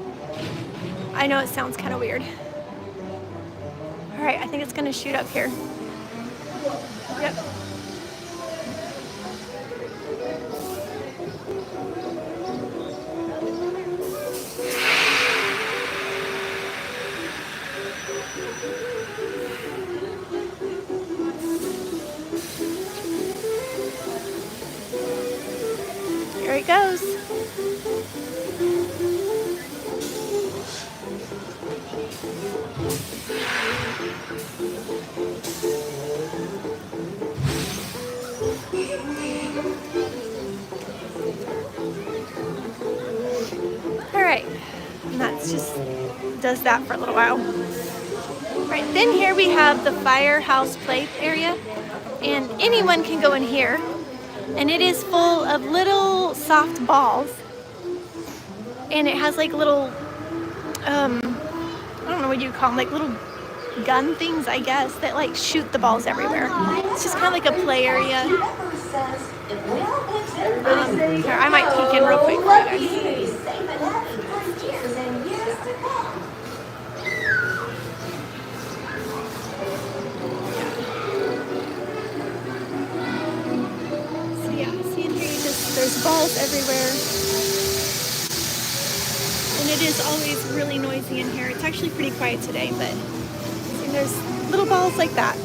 I know it sounds kind of weird. All right, I think it's gonna shoot up here. Yep. Here it goes. All right, and that's just does that for a little while. Right, then here we have the firehouse play area, and anyone can go in here, and it is full of little soft balls, and it has like little, I don't know what you call them, like little gun things, I guess, that like shoot the balls everywhere. It's just kind of like a play area. Here, I might peek in real quick for you guys. So yeah, see in here, there's balls everywhere. And it is always really noisy in here. It's actually pretty quiet today, but see, there's little balls like that.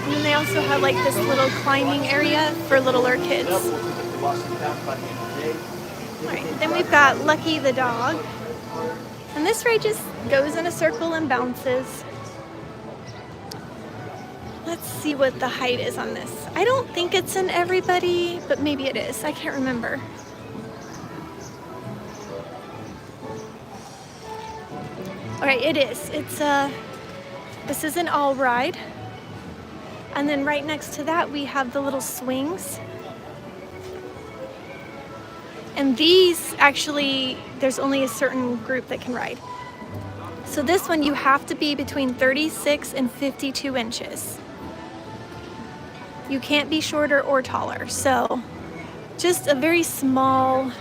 And then they also have like this little climbing area for littler kids. Alright, then we've got Lucky the dog. And this ride just goes in a circle and bounces. Let's see what the height is on this. I don't think it's in everybody, but maybe it is. I can't remember. Alright, it is. This is an all ride. And then right next to that, we have the little swings. And these, actually, there's only a certain group that can ride. So this one, you have to be between 36 and 52 inches. You can't be shorter or taller. So just a very small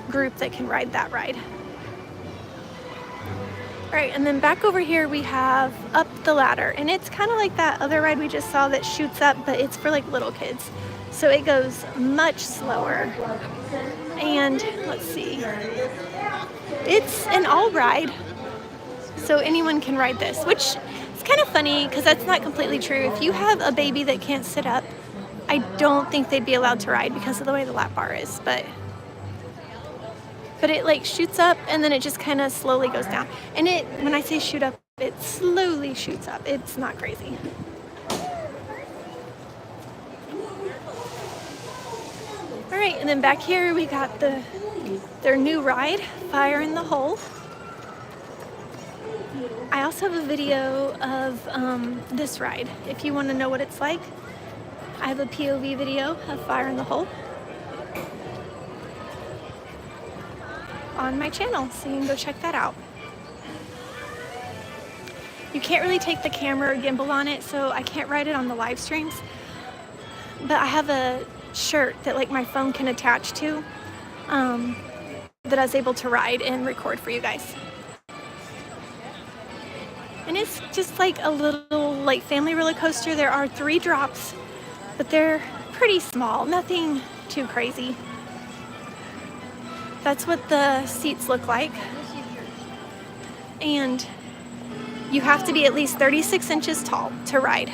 group that can ride that ride. All right, and then back over here we have Up the Ladder, and it's kind of like that other ride we just saw that shoots up, but it's for like little kids. So it goes much slower. And let's see, it's an all ride, so anyone can ride this, which is kind of funny because that's not completely true. If you have a baby that can't sit up, I don't think they'd be allowed to ride because of the way the lap bar is, but it like shoots up and then it just kind of slowly goes down. And it, when I say shoot up, it slowly shoots up. It's not crazy. All right, and then back here we got their new ride, Fire in the Hole. I also have a video of this ride. If you want to know what it's like, I have a POV video of Fire in the Hole on my channel, so you can go check that out. You can't really take the camera or gimbal on it, so I can't ride it on the live streams, but I have a shirt that like my phone can attach to that I was able to ride and record for you guys. And it's just like a little like family roller coaster. There are 3 drops, but they're pretty small, nothing too crazy. That's what the seats look like. And you have to be at least 36 inches tall to ride.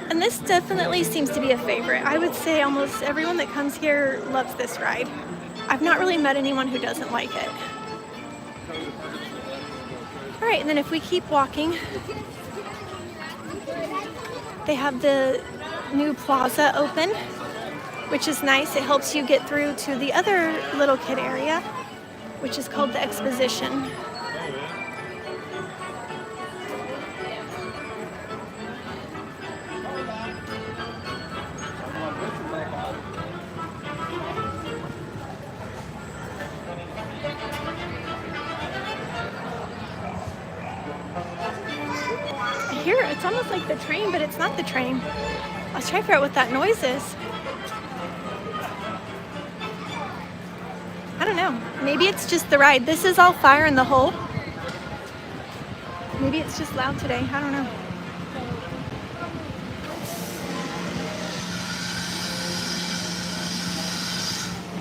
And this definitely seems to be a favorite. I would say almost everyone that comes here loves this ride. I've not really met anyone who doesn't like it. All right, and then if we keep walking, they have the new plaza open, which is nice. It helps you get through to the other little kid area, which is called the Exposition. It's almost like the train, but it's not the train. I was trying to figure out what that noise is. I don't know. Maybe it's just the ride. This is all fire in the hole. Maybe it's just loud today. I don't know.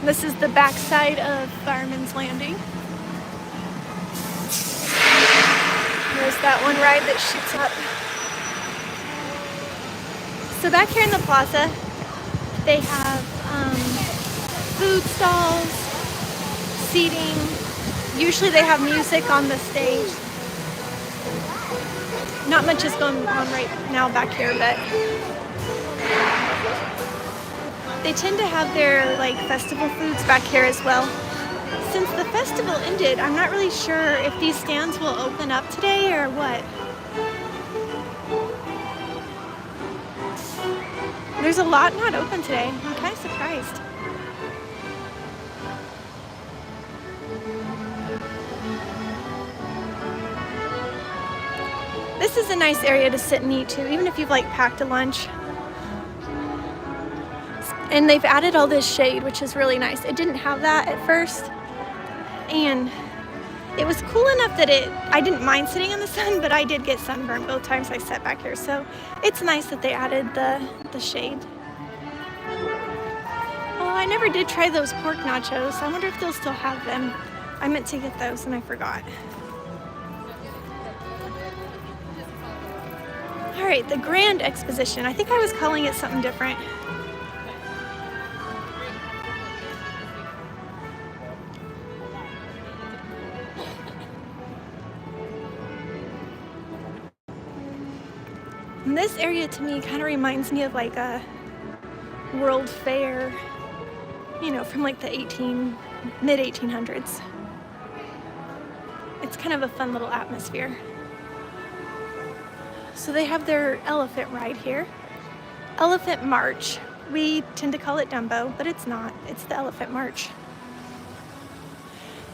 This is the backside of Fireman's Landing. There's that one ride that shoots up. So back here in the plaza, they have food stalls, seating. Usually they have music on the stage. Not much is going on right now back here, but they tend to have their like festival foods back here as well. Since the festival ended, I'm not really sure if these stands will open up today or what. There's a lot not open today. I'm kind of surprised. This is a nice area to sit and eat too, even if you've like packed a lunch. And they've added all this shade, which is really nice. It didn't have that at first. And it was cool enough that I didn't mind sitting in the sun, but I did get sunburned both times I sat back here. So it's nice that they added the shade. Oh, I never did try those pork nachos. I wonder if they'll still have them. I meant to get those and I forgot. All right, the Grand Exposition. I think I was calling it something different. And this area to me kind of reminds me of like a World Fair, you know, from like the mid 1800s. It's kind of a fun little atmosphere. So they have their elephant ride here. Elephant March. We tend to call it Dumbo, but it's not. It's the Elephant March.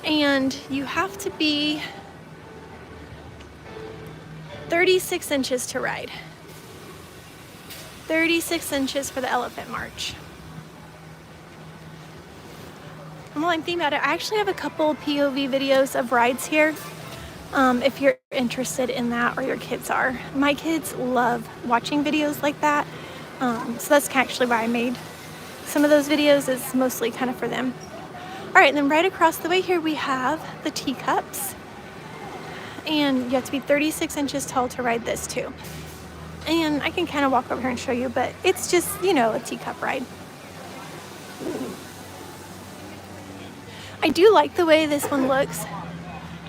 And you have to be 36 inches to ride. 36 inches for the Elephant March. And while I'm thinking about it, I actually have a couple POV videos of rides here. If you're interested in that or your kids are. My kids love watching videos like that. So that's actually why I made some of those videos, is mostly kind of for them. All right, and then right across the way here we have the teacups. And you have to be 36 inches tall to ride this too. And I can kind of walk over here and show you, but it's just, you know, a teacup ride. I do like the way this one looks.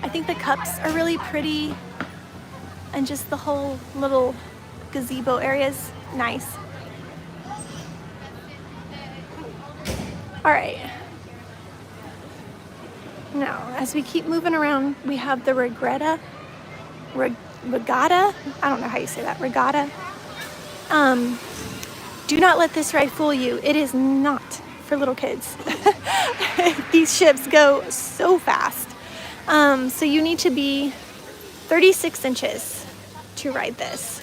I think the cups are really pretty, and just the whole little gazebo area is nice. All right. Now, as we keep moving around, we have the regatta. I don't know how you say that. Regatta. Do not let this ride fool you. It is not for little kids. These ships go so fast. So you need to be 36 inches to ride this.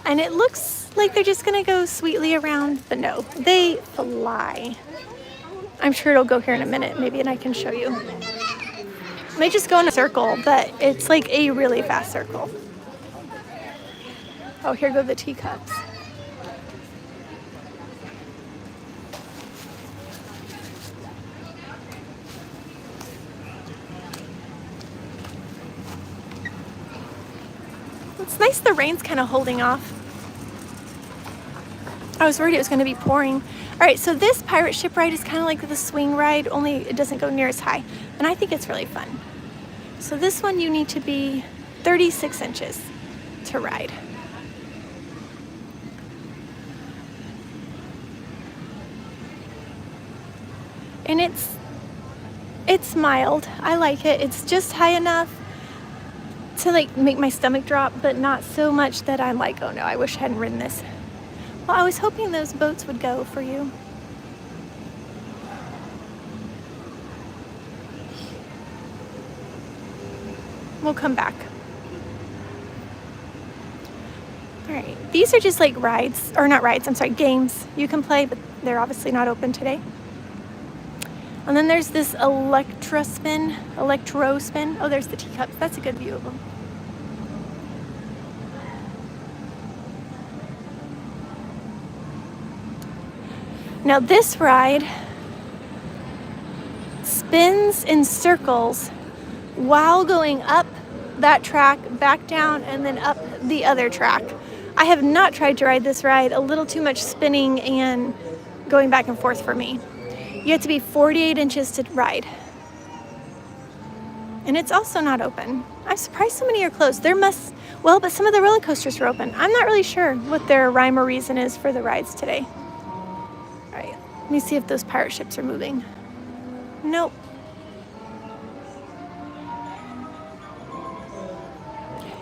And it looks like they're just gonna go sweetly around, but no, they fly. I'm sure it'll go here in a minute, maybe, and I can show you. They just go in a circle, but it's like a really fast circle. Oh, here go the teacups. It's nice the rain's kind of holding off. I was worried it was going to be pouring. All right, so this pirate ship ride is kind of like the swing ride, only it doesn't go near as high. And I think it's really fun. So this one you need to be 36 inches to ride. And it's mild. I like it. It's just high enough to like make my stomach drop, but not so much that I'm like, oh no, I wish I hadn't ridden this. Well, I was hoping those boats would go for you. We'll come back. All right, these are just like rides, or not rides, I'm sorry, games you can play, but they're obviously not open today. And then there's this electro spin. Oh, there's the teacups. That's a good view of them. Now this ride spins in circles while going up that track, back down, and then up the other track. I have not tried to ride this ride. A little too much spinning and going back and forth for me. You have to be 48 inches to ride. And it's also not open. I'm surprised so many are closed. But some of the roller coasters are open. I'm not really sure what their rhyme or reason is for the rides today. All right, let me see if those pirate ships are moving. Nope.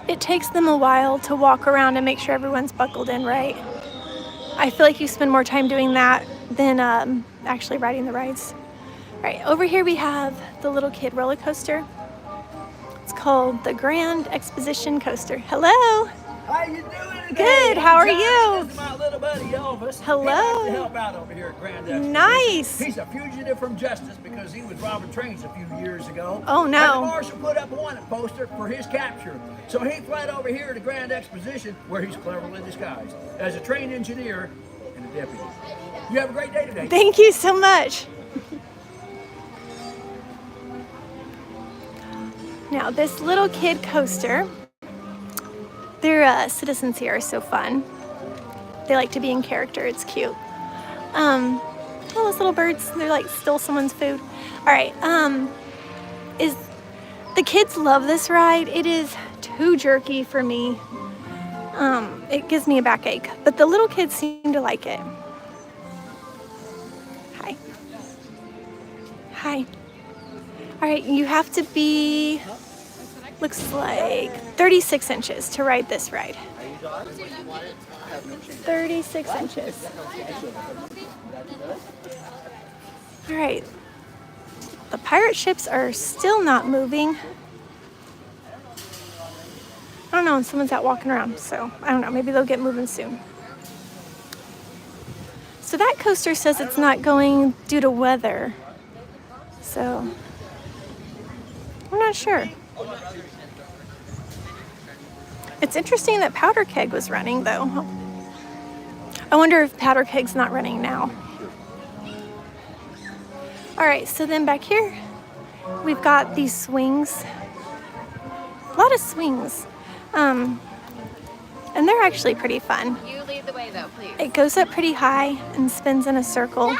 It takes them a while to walk around and make sure everyone's buckled in right. I feel like you spend more time doing that than actually riding the rides. All right, over here we have the little kid roller coaster. It's called the Grand Exposition Coaster. Hello. How you doing today? Good, how are you? This is my little buddy Elvis. Hello. He likes to help out over here at Grand Exposition. Nice. He's a fugitive from justice because he was robbing trains a few years ago. Oh, no. And the marshal put up a wanted poster for his capture. So he fled over here to Grand Exposition, where he's cleverly disguised as a train engineer and a deputy. You have a great day today. Thank you so much. Now, this little kid coaster, their citizens here are so fun. They like to be in character. It's cute. Oh, those little birds, they're like still someone's food. All right, the kids love this ride. It is too jerky for me. It gives me a backache, but the little kids seem to like it. Hi. Hi. All right, you have to be, looks like 36 inches to ride this ride. 36 inches. All right. The pirate ships are still not moving. I don't know, and someone's out walking around, so I don't know, maybe they'll get moving soon. So that coaster says it's not going due to weather. So, I'm not sure. It's interesting that Powder Keg was running, though. I wonder if Powder Keg's not running now. All right, so then back here, we've got these swings. A lot of swings. And they're actually pretty fun. You lead the way, though, please. It goes up pretty high and spins in a circle.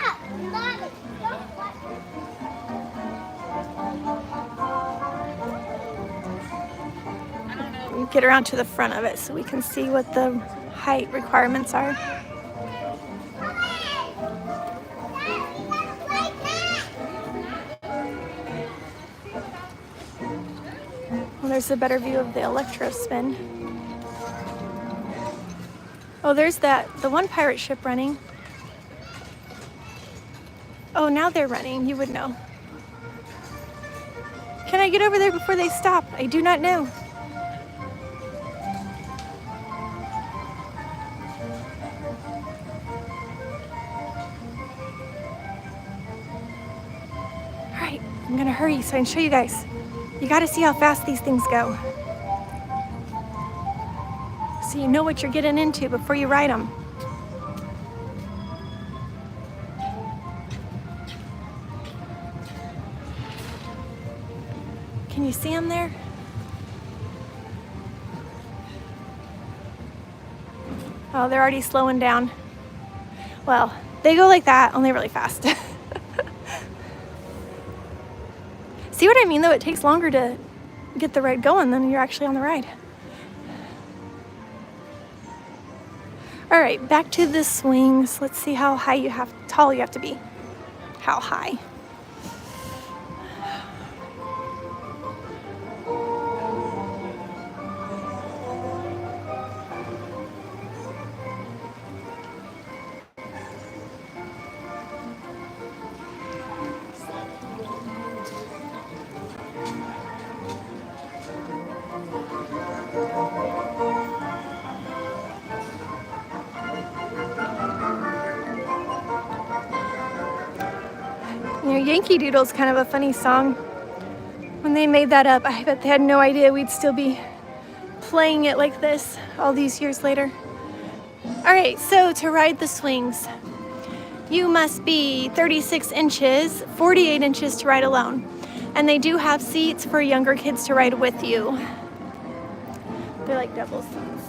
We'll get around to the front of it so we can see what the height requirements are. Well, there's a better view of the electro spin. Oh, there's the one pirate ship running. Oh, now they're running. You would know. Can I get over there before they stop? I do not know. All right, I'm gonna hurry so I can show you guys. You gotta see how fast these things go. So you know what you're getting into before you ride them. Can you see them there? Oh, they're already slowing down. Well, they go like that, only really fast. See what I mean, though? It takes longer to get the ride going than you're actually on the ride. All right, back to the swings. Let's see how tall you have to be. How high? You know, Yankee Doodle's kind of a funny song. When they made that up, I bet they had no idea we'd still be playing it like this all these years later. All right, so to ride the swings, you must be 36 inches, 48 inches to ride alone. And they do have seats for younger kids to ride with you. They're like double seats.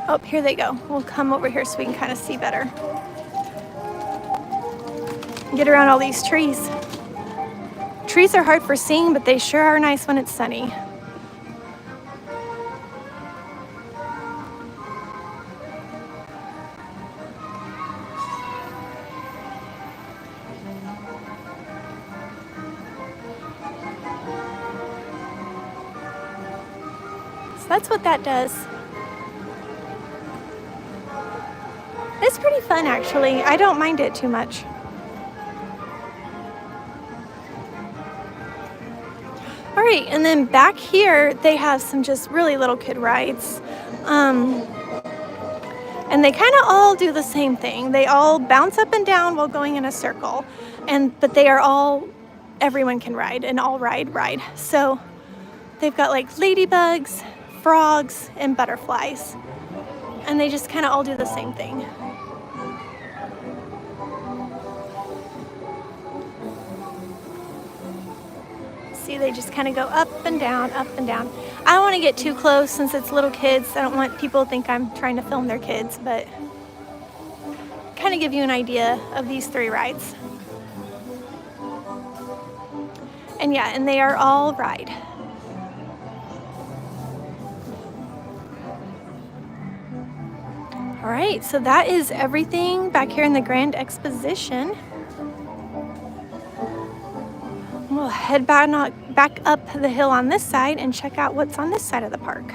Oh, here they go. We'll come over here so we can kind of see better. Get around all these trees. Trees are hard for seeing, but they sure are nice when it's sunny. So that's what that does. It's pretty fun, actually. I don't mind it too much. All right, and then back here, they have some just really little kid rides. And they kind of all do the same thing. They all bounce up and down while going in a circle. But they are all, everyone can ride, and all ride. So they've got like ladybugs, frogs, and butterflies. And they just kind of all do the same thing. See, they just kind of go up and down, up and down. I don't want to get too close since it's little kids. I don't want people to think I'm trying to film their kids, but kind of give you an idea of these 3 rides. And yeah, and they are all ride. All right, so that is everything back here in the Grand Exposition. We'll head back up the hill on this side and check out what's on this side of the park.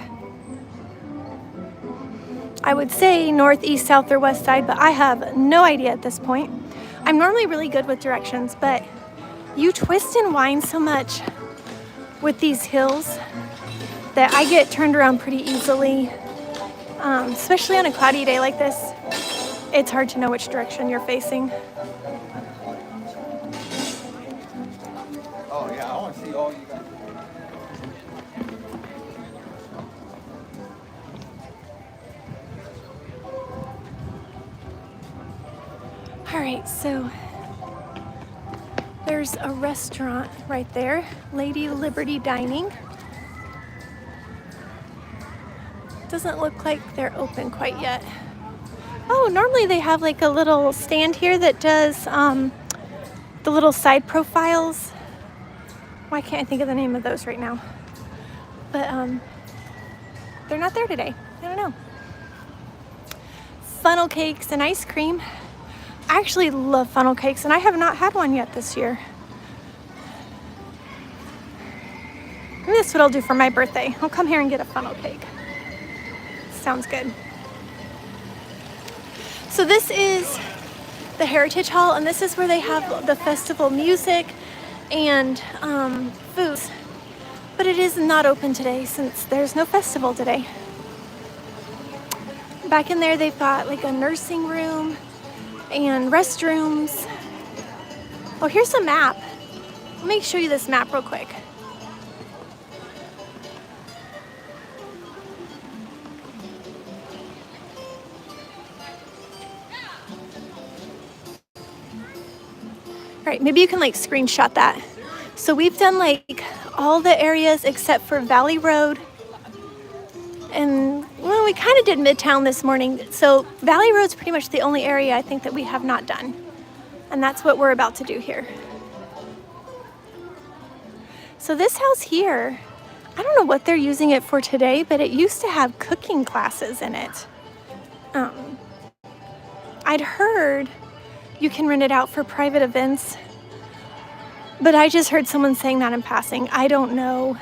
I would say north, east, south, or west side, but I have no idea at this point. I'm normally really good with directions, but you twist and wind so much with these hills that I get turned around pretty easily. Especially on a cloudy day like this, it's hard to know which direction you're facing. Oh yeah, I want to see all you guys. All right, so there's a restaurant right there, Lady Liberty Dining. Doesn't look like they're open quite yet. Oh, normally they have like a little stand here that does the little side profiles. Why can't I think of the name of those right now? But they're not there today. I don't know. Funnel cakes and ice cream. I actually love funnel cakes, and I have not had one yet this year. Maybe that's what I'll do for my birthday. I'll come here and get a funnel cake. Sounds good. So this is the Heritage Hall, and this is where they have the festival music and foods. But it is not open today since there's no festival today. Back in there, they've got like a nursing room and restrooms. Oh, here's a map. Let me show you this map real quick. All right, maybe you can like screenshot that. So we've done like all the areas except for Valley Road. And well, we kind of did Midtown this morning. So Valley Road's pretty much the only area I think that we have not done. And that's what we're about to do here. So this house here, I don't know what they're using it for today, but it used to have cooking classes in it. I'd heard you can rent it out for private events, but I just heard someone saying that in passing. I don't know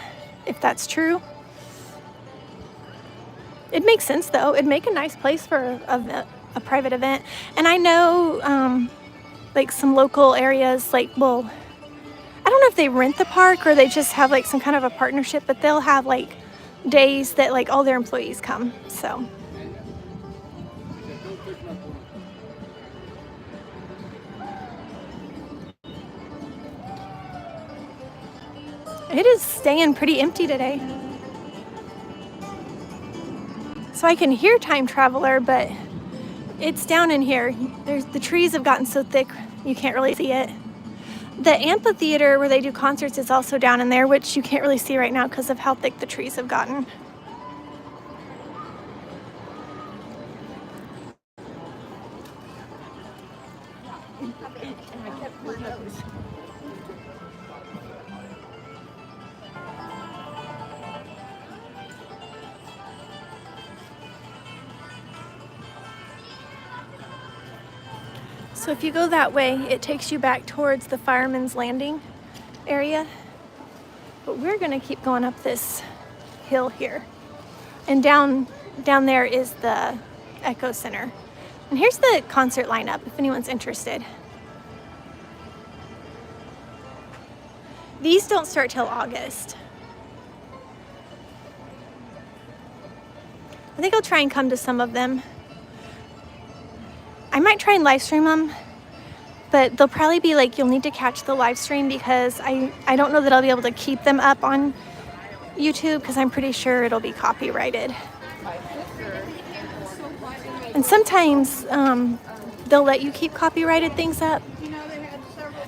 if that's true. It makes sense though. It'd make a nice place for a private event. And I know like some local areas, like, well, I don't know if they rent the park or they just have like some kind of a partnership, but they'll have like days that like all their employees come, so. It is staying pretty empty today. So I can hear Time Traveler, but it's down in here. The trees have gotten so thick you can't really see it. The amphitheater where they do concerts is also down in there, which you can't really see right now because of how thick the trees have gotten. So if you go that way, it takes you back towards the Fireman's Landing area. But we're gonna keep going up this hill here. And down there is the Echo Center. And here's the concert lineup if anyone's interested. These don't start till August. I think I'll try and come to some of them. I might try and live stream them, but they'll probably be like, you'll need to catch the live stream because I don't know that I'll be able to keep them up on YouTube because I'm pretty sure it'll be copyrighted. And sometimes they'll let you keep copyrighted things up,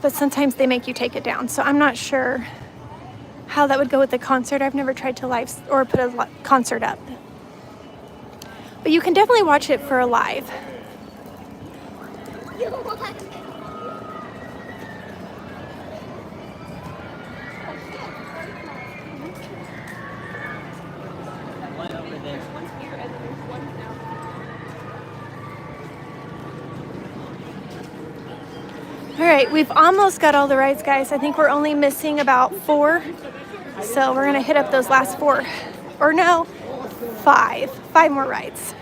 but sometimes they make you take it down. So I'm not sure how that would go with the concert. I've never tried to live or put a concert up, but you can definitely watch it for a live. All right, we've almost got all the rides, guys. I think we're only missing about 4. So we're gonna hit up those last 4. Or no, 5. 5 more rides.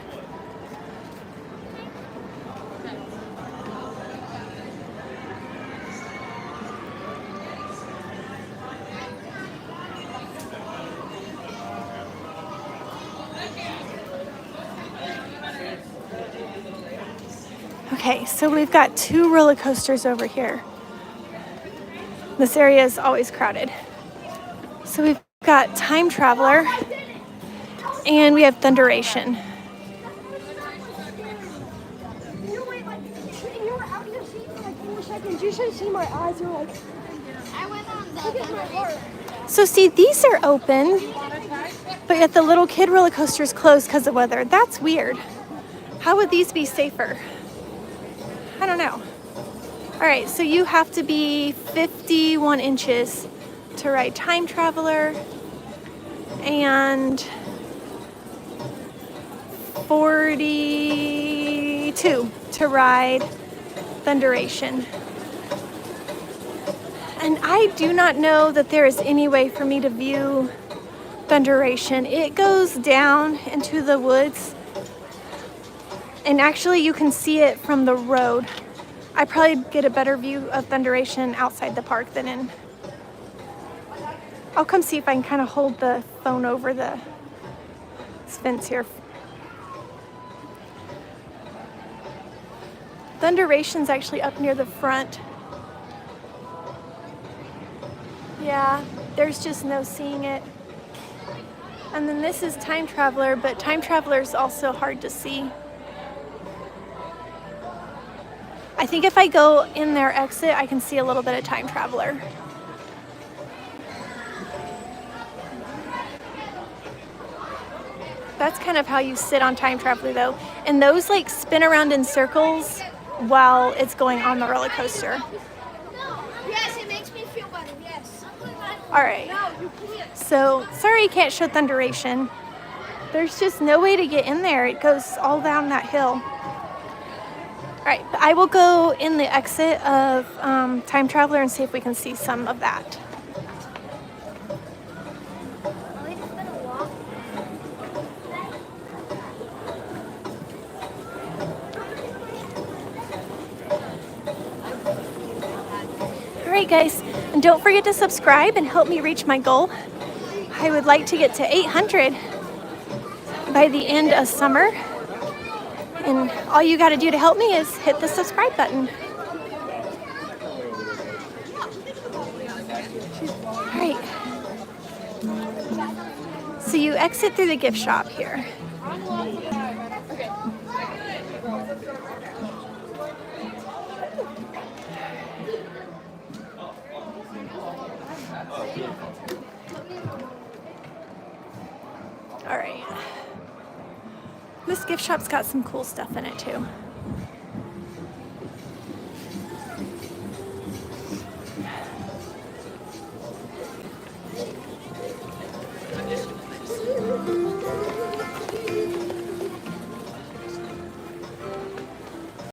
Okay, so we've got 2 roller coasters over here. This area is always crowded. So we've got Time Traveler and we have Thunderation. You were out of your seat for like 4 seconds. You should have seen my eyes. You were like, I went on the. Look at my heart. So see, these are open, but yet the little kid roller coaster is closed because of weather. That's weird. How would these be safer? I don't know. All right, so you have to be 51 inches to ride Time Traveler and 42 to ride Thunderation. And I do not know that there is any way for me to view Thunderation. It goes down into the woods. And actually you can see it from the road. I probably get a better view of Thunderation outside the park than in. I'll come see if I can kind of hold the phone over the fence here. Thunderation's actually up near the front. Yeah, there's just no seeing it. And then this is Time Traveler, but Time Traveler is also hard to see. I think if I go in their exit, I can see a little bit of Time Traveler. That's kind of how you sit on Time Traveler though. And those like spin around in circles while it's going on the roller coaster. Yes, it makes me feel better. Yes. All right. So sorry you can't show Thunderation. There's just no way to get in there. It goes all down that hill. All right, I will go in the exit of Time Traveler and see if we can see some of that. Are we just gonna walk? All right, guys, and don't forget to subscribe and help me reach my goal. I would like to get to 800 by the end of summer. And all you got to do to help me is hit the subscribe button. All right. exit through the gift shop here. Okay. All right. This gift shop's got some cool stuff in it too.